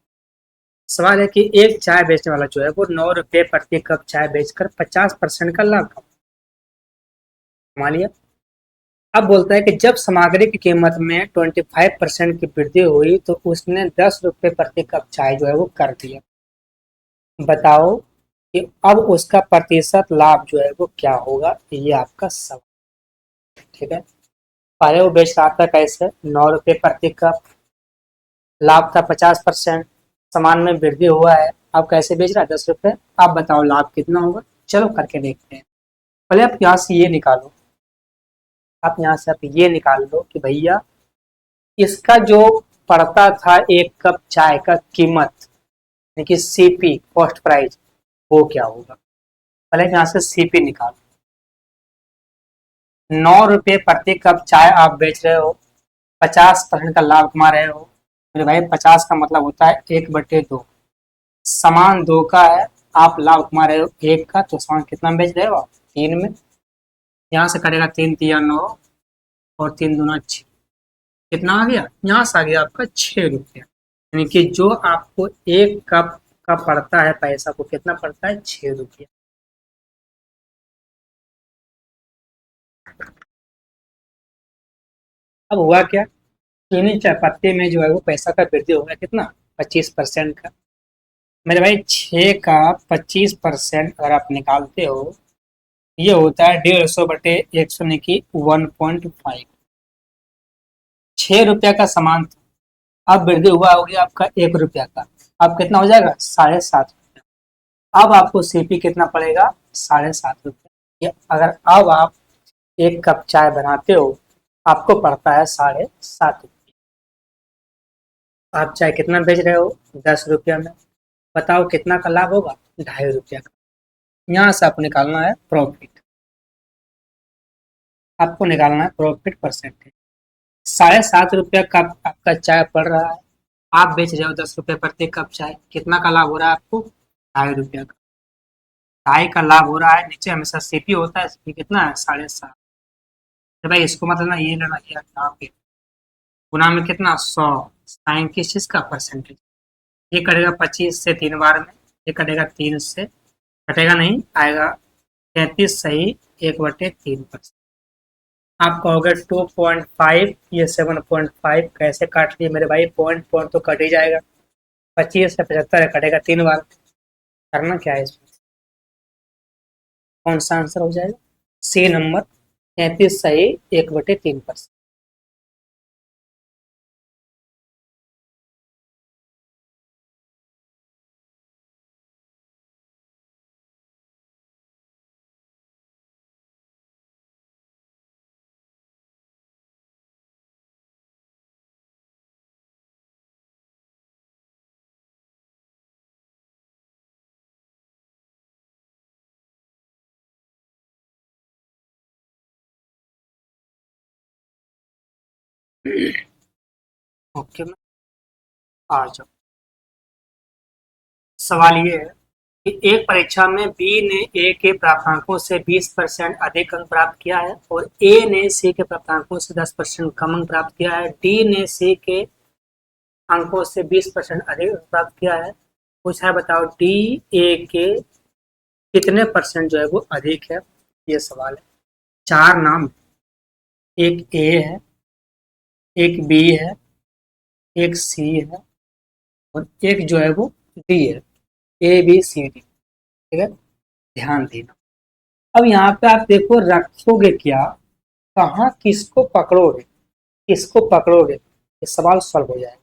सवाल है कि एक चाय बेचने वाला जो है वो 9 रुपए प्रति कप चाय बेचकर 50% का लाभ कमा लिया। अब बोलता है कि जब सामग्री की कीमत में 25% की वृद्धि हुई तो उसने 10 रुपए प्रति कप चाय जो है वो कर दिया। बताओ कि अब उसका प्रतिशत लाभ जो है वो क्या होगा, ये आपका सवाल। ठीक है, पहले वो बेच रहा था कैसे, 9 रुपए प्रति कप, लाभ था 50%, सामान में वृद्धि हुआ है, अब कैसे बेच रहा है, 10 रुपए। आप बताओ लाभ कितना होगा, चलो करके देखते हैं। पहले आप यहाँ से ये निकालो, आप यहाँ से आप ये निकाल लो कि भैया इसका जो पड़ता था एक कप चाय का कीमत, यानी कि सीपी कॉस्ट प्राइस, वो क्या होगा। पहले यहाँ से सीपी निकालो। 9 रुपए प्रति कप चाय आप बेच रहे हो, 50% का लाभ कमा रहे हो मेरे भाई। 50 का मतलब होता है 1/2, सामान 2 का है, आप लाभ कमा रहे हो 1 का, तो सामान कितना बेच रहे हो आप, 3 में। यहाँ से कटेगा 3×3 = 9 और 3×2 = 6, कितना आ गया, यहाँ से आ गया आपका 6 रुपया। यानी कि जो आपको एक कप का पड़ता है पैसा, को कितना पड़ता है, 6 रुपया। अब हुआ क्या, चीनी चाय पत्ती में जो है वो पैसा का वृद्धि हो गया कितना, 25% का। मेरे भाई 6 का 25% अगर आप निकालते हो, ये होता है 150/100 यानी कि 1.5। 6 रुपया का सामान था, अब वृद्धि हुआ हो गया आपका 1 रुपया का, अब कितना हो जाएगा, 7.5 रुपया। अब आपको सीपी कितना पड़ेगा, 7.5 रुपया। अगर अब आप एक कप चाय बनाते हो, आपको पड़ता है 7.5 रुपया। आप चाय कितना बेच रहे हो, 10 रुपया में। बताओ कितना का लाभ होगा, 2.5 रुपया का। यहाँ से आपको निकालना है प्रॉफिट, आपको निकालना है प्रॉफिट परसेंटेज। 7.5 रुपया कप आपका चाय पड़ रहा है, आप बेच रहे हो 10 रुपये प्रति कप चाय, कितना का लाभ हो रहा है आपको? 2.5 रुपया का। 2.5 का लाभ हो रहा है, नीचे हमेशा सीपी होता है, सीपी कितना है? 7.5। तो भाई इसको मतलब ना ये लेना, ये आप गुना में कितना? 100। साइन किस चीज का? परसेंटेज। ये कटेगा 25 से 3 बार में, ये कटेगा 3 से, कटेगा नहीं, आएगा 33 सही 1/3%। आप कहोगे 2.5, ये 7.5 कैसे काट लिए मेरे भाई? पॉइंट पॉइंट तो कट ही जाएगा। 25 से 75 कटेगा 3 बार। करना क्या है इसमें? कौन सा आंसर हो जाएगा? सी नंबर, 33 सही 1/3%। ओके मैं आ जाओ। सवाल ये है कि एक परीक्षा में बी ने ए के प्राप्तांकों से 20% अधिक अंक प्राप्त किया है और ए ने सी के प्राप्तांकों से 10% कम अंक प्राप्त किया है। डी ने सी के अंकों से 20% अधिक अंक प्राप्त किया है। पूछा है बताओ डी ए के कितने परसेंट जो है वो अधिक है, ये सवाल है। चार नाम, एक ए है, एक बी है, एक सी है और एक जो है वो डी है। ए बी सी डी, ठीक है, ध्यान देना। अब यहाँ पे आप देखो रखोगे क्या, कहाँ किसको पकड़ोगे, किसको पकड़ोगे, ये सवाल सॉल्व हो जाएगा।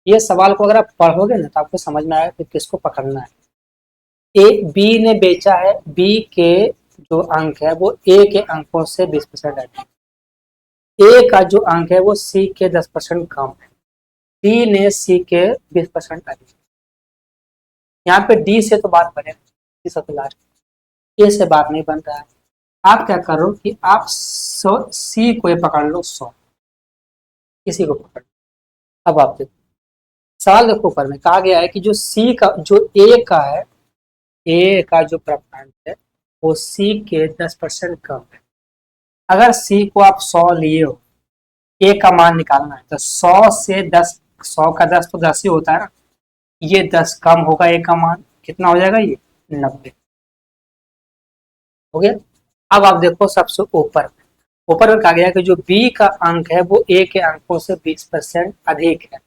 ये सवाल को अगर आप पढ़ोगे ना तो आपको समझ में आएगा कि किसको पकड़ना है। ए बी ने बेचा है, बी के जो अंक है वो ए के अंकों से 20% अधिक, ए का जो अंक है वो सी के 10% कम है, डी ने सी के 20% अधिक। यहाँ पे डी से तो बात बने, सबसे लास्ट ए से बात नहीं बन रहा है। आप क्या करो कि आप सी को ये पकड़ लो 100, किसी को पकड़ लो। अब आप देखो सवाल देखो, ऊपर में कहा गया है कि जो सी का जो ए का है, ए का जो प्राप्तांक है वो सी के 10% कम है। अगर सी को आप 100 लिए हो, ए का मान निकालना है तो 100 से 10, 100 का 10 तो 10 ही होता है ना, ये 10 कम होगा ए का मान, कितना हो जाएगा ये? 90 हो गया। अब आप देखो सबसे ऊपर, ऊपर में कहा गया कि जो बी का अंक है वो ए के अंकों से 20% अधिक है।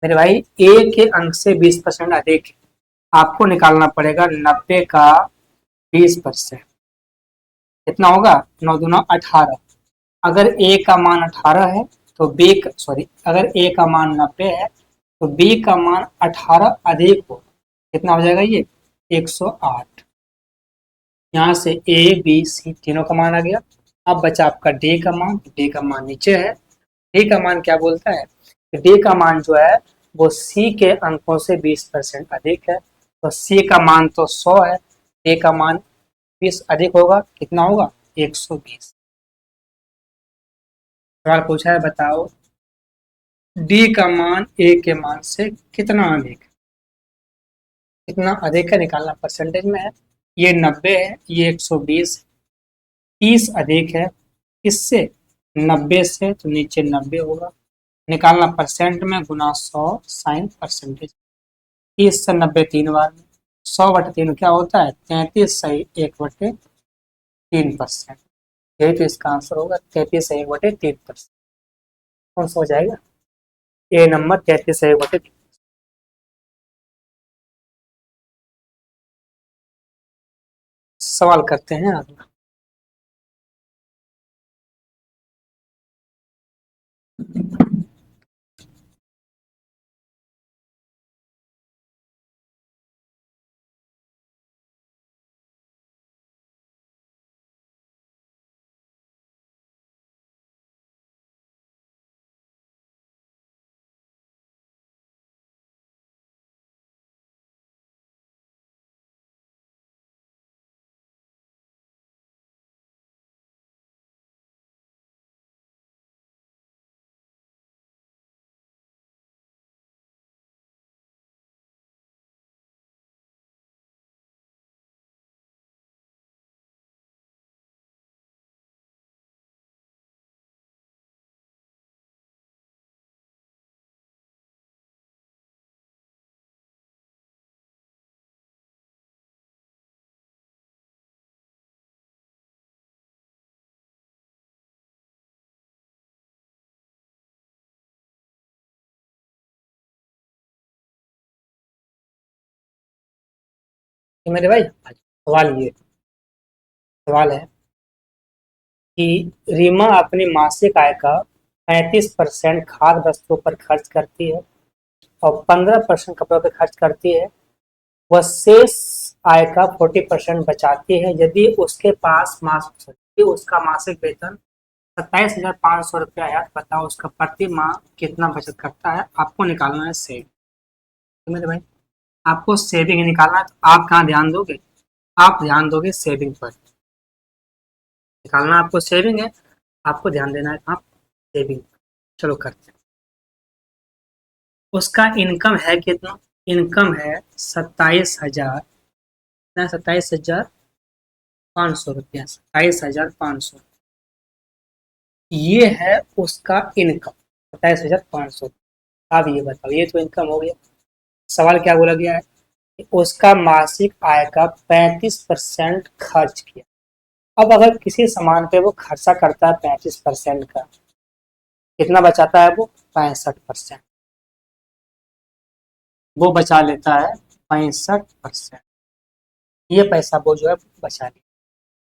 मेरे भाई ए के अंक से 20% अधिक है, आपको निकालना पड़ेगा 90 का 20%। कितना होगा? 9 दूना 18। अगर ए का मान 18 है तो बी, सॉरी, अगर ए का मान 90 है तो बी का मान 18 अधिक होगा, कितना हो जाएगा ये? 108। यहाँ से ए बी सी तीनों का मान आ गया। अब बचा आपका डी का मान, डी का मान नीचे है। डी का मान क्या बोलता है? डी का मान जो है वो सी के अंकों से 20% अधिक है, तो सी का मान तो 100 है, ए का मान 20 अधिक होगा, कितना होगा? 120। सवाल पूछा है बताओ डी का मान ए के मान से कितना अधिक है? कितना अधिक है निकालना, परसेंटेज में है। ये 90 है, ये 120 है, 30 अधिक है इससे, 90 से तो नीचे 90 होगा, निकालना परसेंट में, गुना 100 साइन परसेंटेज। 30 से 90 3 बार में, 100/3 क्या होता है? 33 सही 1/3%। यही तो इसका आंसर होगा, 33 सही 1/3%। कौन सा हो जाएगा? ए नंबर 33 सही 1/3। सवाल करते हैं अगला। तो मेरे भाई सवाल है कि रीमा अपनी मासिक आय का 35% खाद्य वस्तुओं पर खर्च करती है और 15% कपड़ों पर खर्च करती है। वह शेष आय का 40% बचाती है। यदि उसके पास यदि उसका मासिक वेतन 27,500 रुपया है, बताओ उसका प्रति माह कितना बचत करता है। आपको निकालना है सेविंग। तो मेरे भाई आपको सेविंग निकालना है, तो आप कहाँ ध्यान दोगे? आप ध्यान दोगे सेविंग पर। निकालना आपको सेविंग है, आपको ध्यान देना है कहाँ? सेविंग। चलो करते हैं। उसका इनकम है कितना? इनकम है 27,000, 27,500 रुपया, 27,500। ये है उसका इनकम, 27,500। अब ये बताओ, ये तो इनकम हो गया। सवाल क्या बोला गया है कि उसका मासिक आय का 35% खर्च किया। अब अगर किसी सामान पे वो खर्चा करता है 35% का, कितना बचाता है वो? 65%। वो बचा लेता है 65%। ये पैसा वो जो है बचा लिया।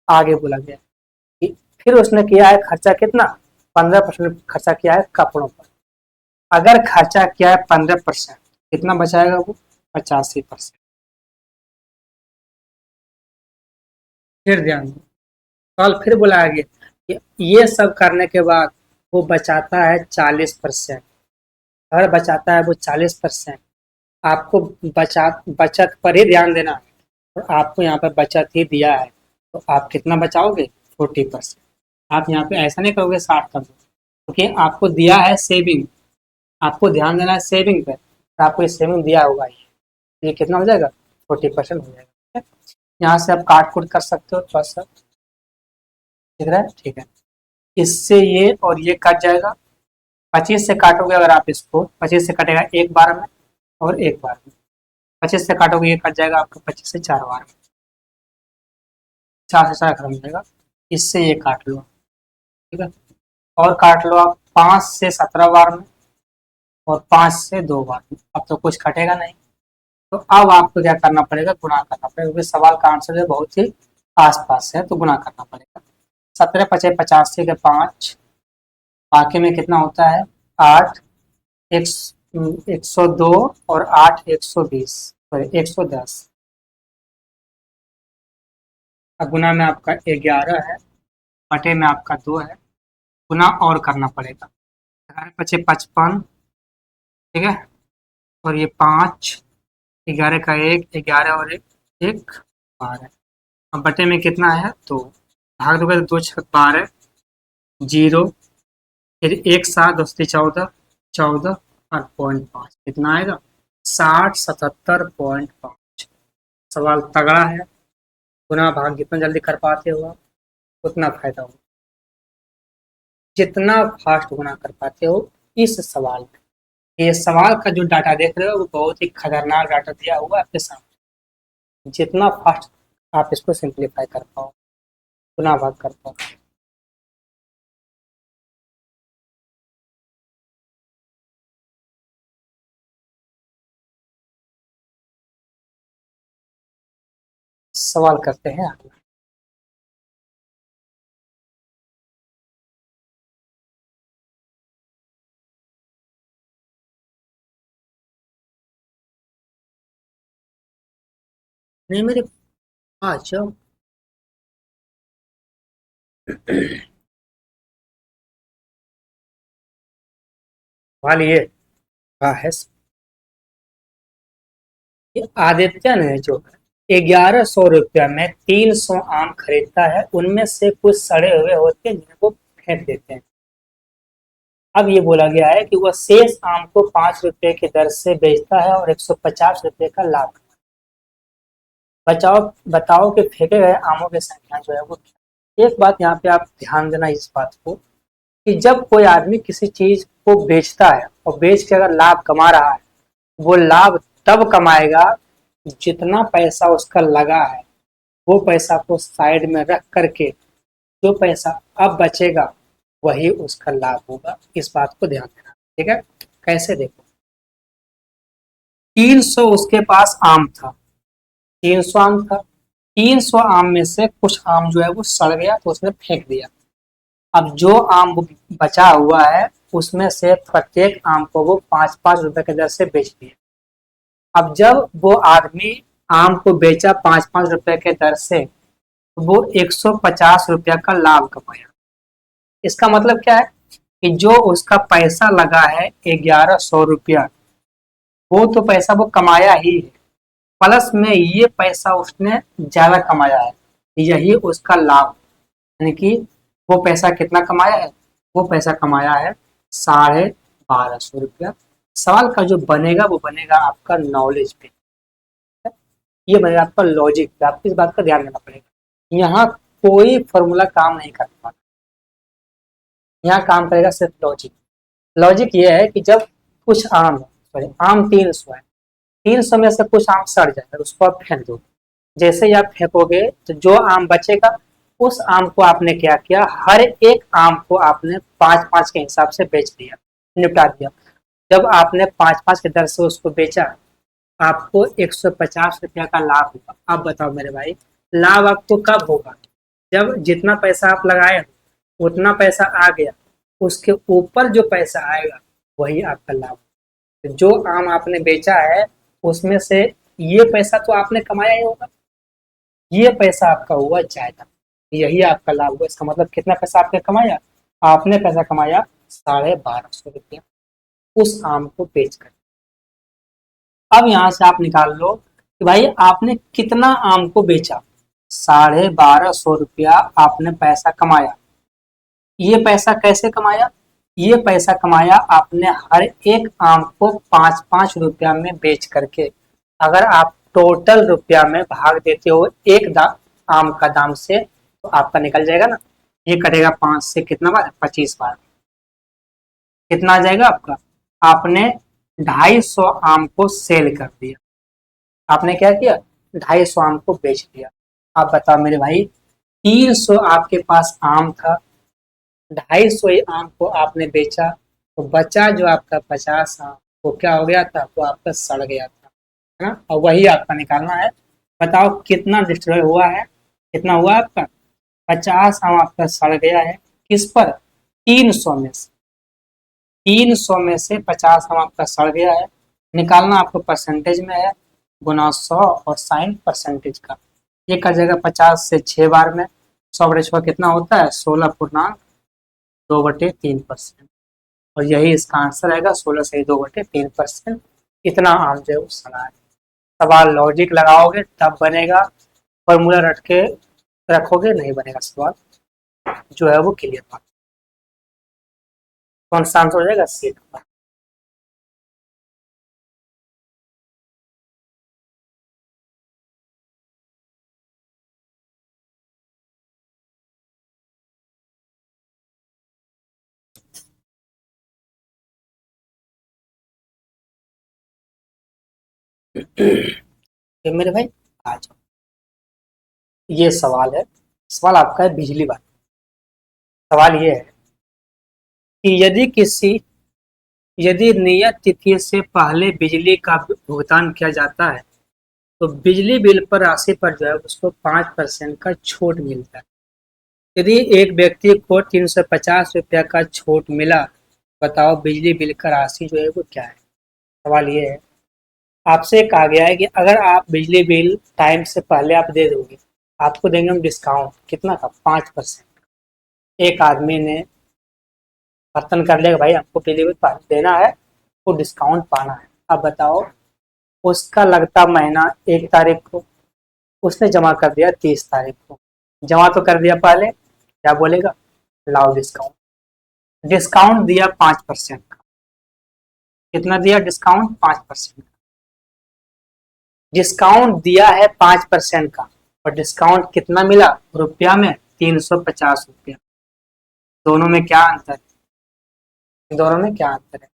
आगे बोला गया कि फिर उसने किया है खर्चा कितना? 15% खर्चा किया है कपड़ों पर। अगर खर्चा किया है 15%, कितना बचाएगा वो? 85%। फिर ध्यान दो, कल फिर बुलाया गया कि ये सब करने के बाद वो बचाता है 40%। अगर बचाता है वो 40%, आपको बचत पर ही ध्यान देना है। और आपको यहाँ पर बचत ही दिया है, तो आप कितना बचाओगे? 40%। आप यहाँ पे ऐसा नहीं करोगे 60 कर दो, क्योंकि आपको दिया है सेविंग। आपको ध्यान देना है सेविंग पे, तो आपको ये सेविंग दिया होगा ये कितना हो जाएगा? 40% हो जाएगा। ठीक है, यहाँ से आप काट कूट कर सकते हो थोड़ा सा। दिख रहा है? ठीक है। इससे ये और ये कट जाएगा। 25 से काटोगे अगर आप इसको, 25 से कटेगा एक बार में और एक बार में। 25 से काटोगे ये कट जाएगा आपका 25 से 4 बार में। 4 से 4 खत्म हो जाएगा। इससे ये काट लो। ठीक है, और काट लो आप 5 से 17 बार में और 5 से 2 बार में। अब तो कुछ कटेगा नहीं, तो अब आपको क्या करना पड़ेगा? गुणा करना पड़ेगा, क्योंकि सवाल का आंसर जो बहुत ही आसपास है, तो गुणा करना पड़ेगा। 17 पचे 85 के 5, बाकी में कितना होता है? 8, 102 और 8 120, सॉरी 110। अब गुना में आपका 11 है, बटे में आपका 2 है। गुना और करना पड़ेगा। 11 पचे 55, ठीक है, और ये 5, 11 का 1, 11 और 1, 1 12। अब बटे में कितना है? 2। भाग दोगे तो 2 छक 12, 0, फिर 1 7 दोस्ती 14, 14 और 0.5 कितना आएगा? 60 77.5। सवाल तगड़ा है। गुना भाग जितना जल्दी कर पाते हो आप, उतना फायदा हो। जितना फास्ट गुना कर पाते हो इस सवाल में, ये सवाल का जो डाटा देख रहे हो वो बहुत ही खतरनाक डाटा दिया हुआ है आपके सामने। जितना फास्ट आप इसको सिंप्लीफाई कर पाओ, गुना भाग कर पाओ। सवाल करते हैं आगे। नहीं मेरे पास जाओ। सवाल ये है, ये आदित्य ने जो 1100 रुपया में 300 आम खरीदता है, उनमें से कुछ सड़े हुए होते हैं जिनको फेंक देते हैं। अब ये बोला गया है कि वह शेष आम को 5 रुपए की दर से बेचता है और 150 रुपए का लाभ। बचाओ बताओ कि फेंके गए आमों की संख्या जो है वो क्या? एक बात यहाँ पे आप ध्यान देना इस बात को, कि जब कोई आदमी किसी चीज को बेचता है और बेच के अगर लाभ कमा रहा है, वो लाभ तब कमाएगा जितना पैसा उसका लगा है, वो पैसा को साइड में रख करके जो पैसा अब बचेगा वही उसका लाभ होगा। इस बात को ध्यान देना। ठीक है, कैसे? देखो, 300 उसके पास आम था, 300 आम था। 300 आम में से कुछ आम जो है वो सड़ गया तो उसने फेंक दिया। अब जो आम बचा हुआ है उसमें से प्रत्येक आम को वो 5-5 रुपए के दर से बेच दिया। अब जब वो आदमी आम को बेचा 5-5 रुपए के दर से, तो वो 150 रुपया का लाभ कमाया। इसका मतलब क्या है कि जो उसका पैसा लगा है 1100 रुपया, वो तो पैसा वो कमाया ही है, प्लस में ये पैसा उसने ज्यादा कमाया है, यही उसका लाभ। यानी कि वो पैसा कितना कमाया है, वो पैसा कमाया है 1250 रुपया। सवाल का जो बनेगा वो बनेगा आपका नॉलेज पे, ये बनेगा आपका लॉजिक पे। आपको इस बात का ध्यान देना पड़ेगा। यहाँ कोई फॉर्मूला काम नहीं कर पाता, यहाँ काम करेगा सिर्फ लॉजिक। लॉजिक ये है कि जब कुछ आम है, सॉरी आम 300 है, 300 में से कुछ आम सड़ जाए उसको आप फेंक दो। जैसे ही आप फेंकोगे तो जो आम बचेगा उस आम को आपने क्या किया, हर एक आम को आपने 5-5 के हिसाब से बेच दिया, निपटा दिया। जब आपने 5-5 के दर से उसको बेचा, आपको 150 रुपया का लाभ होगा। अब बताओ मेरे भाई, लाभ आपको कब होगा, जब जितना पैसा आप लगाए हो उतना पैसा आ गया, उसके ऊपर जो पैसा आएगा वही आपका लाभ। तो जो आम आपने बेचा है उसमें से ये पैसा तो आपने कमाया ही होगा, ये पैसा आपका हुआ जायदा, यही आपका लाभ हुआ। इसका मतलब कितना पैसा आपने कमाया, आपने पैसा कमाया 1250 रुपया उस आम को बेचकर। अब यहाँ से आप निकाल लो कि भाई आपने कितना आम को बेचा, 1250 रुपया आपने पैसा कमाया। ये पैसा कैसे कमाया, ये पैसा कमाया आपने हर एक आम को 5-5 रुपया में बेच करके। अगर आप टोटल रुपया में भाग देते हो एक आम का दाम से, तो आपका निकल जाएगा ना, ये कटेगा 5 से कितना बार, 25 बार, कितना आ जाएगा आपका। आपने 250 आम को सेल कर दिया, आपने क्या किया, 250 आम को बेच दिया। आप बताओ मेरे भाई, 300 आपके पास आम था, 250 ही आम को आपने बेचा, तो बचा जो आपका 50 आम, वो क्या हो गया था, वो आपका सड़ गया था, है ना। और वही आपका निकालना है। बताओ कितना डिस्ट्रॉय हुआ है, कितना हुआ आपका, 50 आम आपका सड़ गया है। किस पर, 300 में से, 300 में से 50 आम आपका सड़ गया है। निकालना आपको परसेंटेज में है, गुना 100 और साइन परसेंटेज का। ये कर जाएगा 50 से 6 बार में, 100/6 कितना होता है, 16.2/3%। और यही इसका आंसर आएगा, 16 से 2/3%। इतना आम जो है वो सड़ा है। सवाल लॉजिक लगाओगे तब बनेगा, फॉर्मूला रट के रखोगे नहीं बनेगा सवाल, जो है वो क्लियर बात। कौन सा आंसर हो जाएगा, सी का। तो मेरे भाई आ जाओ, ये सवाल है, सवाल आपका है बिजली वाला। सवाल ये है कि यदि नियत तिथि से पहले बिजली का भुगतान किया जाता है, तो बिजली बिल पर राशि पर जो है उसको 5% का छूट मिलता है। यदि एक व्यक्ति को 350 रुपया का छूट मिला, बताओ बिजली बिल का राशि जो है वो क्या है। सवाल ये है, आपसे कहा गया है कि अगर आप बिजली बिल टाइम से पहले आप दे दोगे, आपको देंगे हम डिस्काउंट कितना का, 5%। एक आदमी ने बर्तन कर लिया, भाई हमको बिजली बिल पहले देना है, वो डिस्काउंट पाना है। अब बताओ, उसका लगता महीना 1 तारीख को, उसने जमा कर दिया 30 तारीख को, जमा तो कर दिया पहले, क्या बोलेगा, लाओ डिस्काउंट। डिस्काउंट दिया 5% का, कितना दिया डिस्काउंट, 5%। डिस्काउंट दिया है 5% का, और डिस्काउंट कितना मिला रुपया में, 350 रुपया। दोनों में क्या अंतर है, दोनों में क्या अंतर है।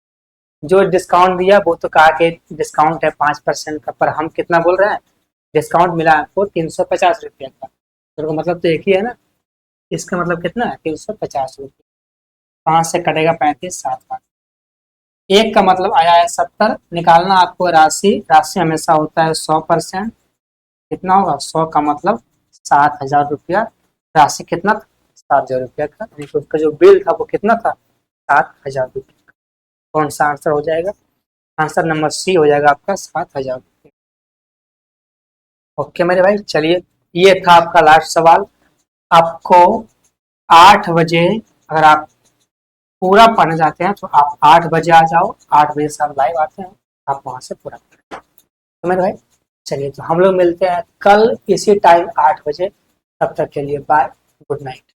जो डिस्काउंट दिया वो तो कहा कि डिस्काउंट है 5% का, पर हम कितना बोल रहे हैं, डिस्काउंट मिला आपको 350 रुपया का, तो मतलब तो एक ही है ना। इसका मतलब कितना है, 350 रुपया। 5 से कटेगा 35, 7 बार। एक का मतलब आया है 70। निकालना आपको राशि, राशि हमेशा होता है 100%। कितना होगा, 100 का मतलब 7,000 रुपया। राशि कितना था, 7,000 रुपया का, यानी कि उसका जो बिल था वो कितना था, 7,000 रुपया। कौन सा आंसर हो जाएगा, आंसर नंबर सी हो जाएगा आपका, 7,000 रुपया। ओके मेरे भाई, चलिए ये था आपका लास्ट सवाल। आपको 8 बजे, अगर आप पूरा पढ़ना चाहते हैं तो आप 8 बजे आ जाओ, 8 बजे से आप लाइव आते हैं, आप वहां से पूरा करें। तो मेरे भाई चलिए, तो हम लोग मिलते हैं कल इसी टाइम 8 बजे। तब तक के लिए बाय, गुड नाइट।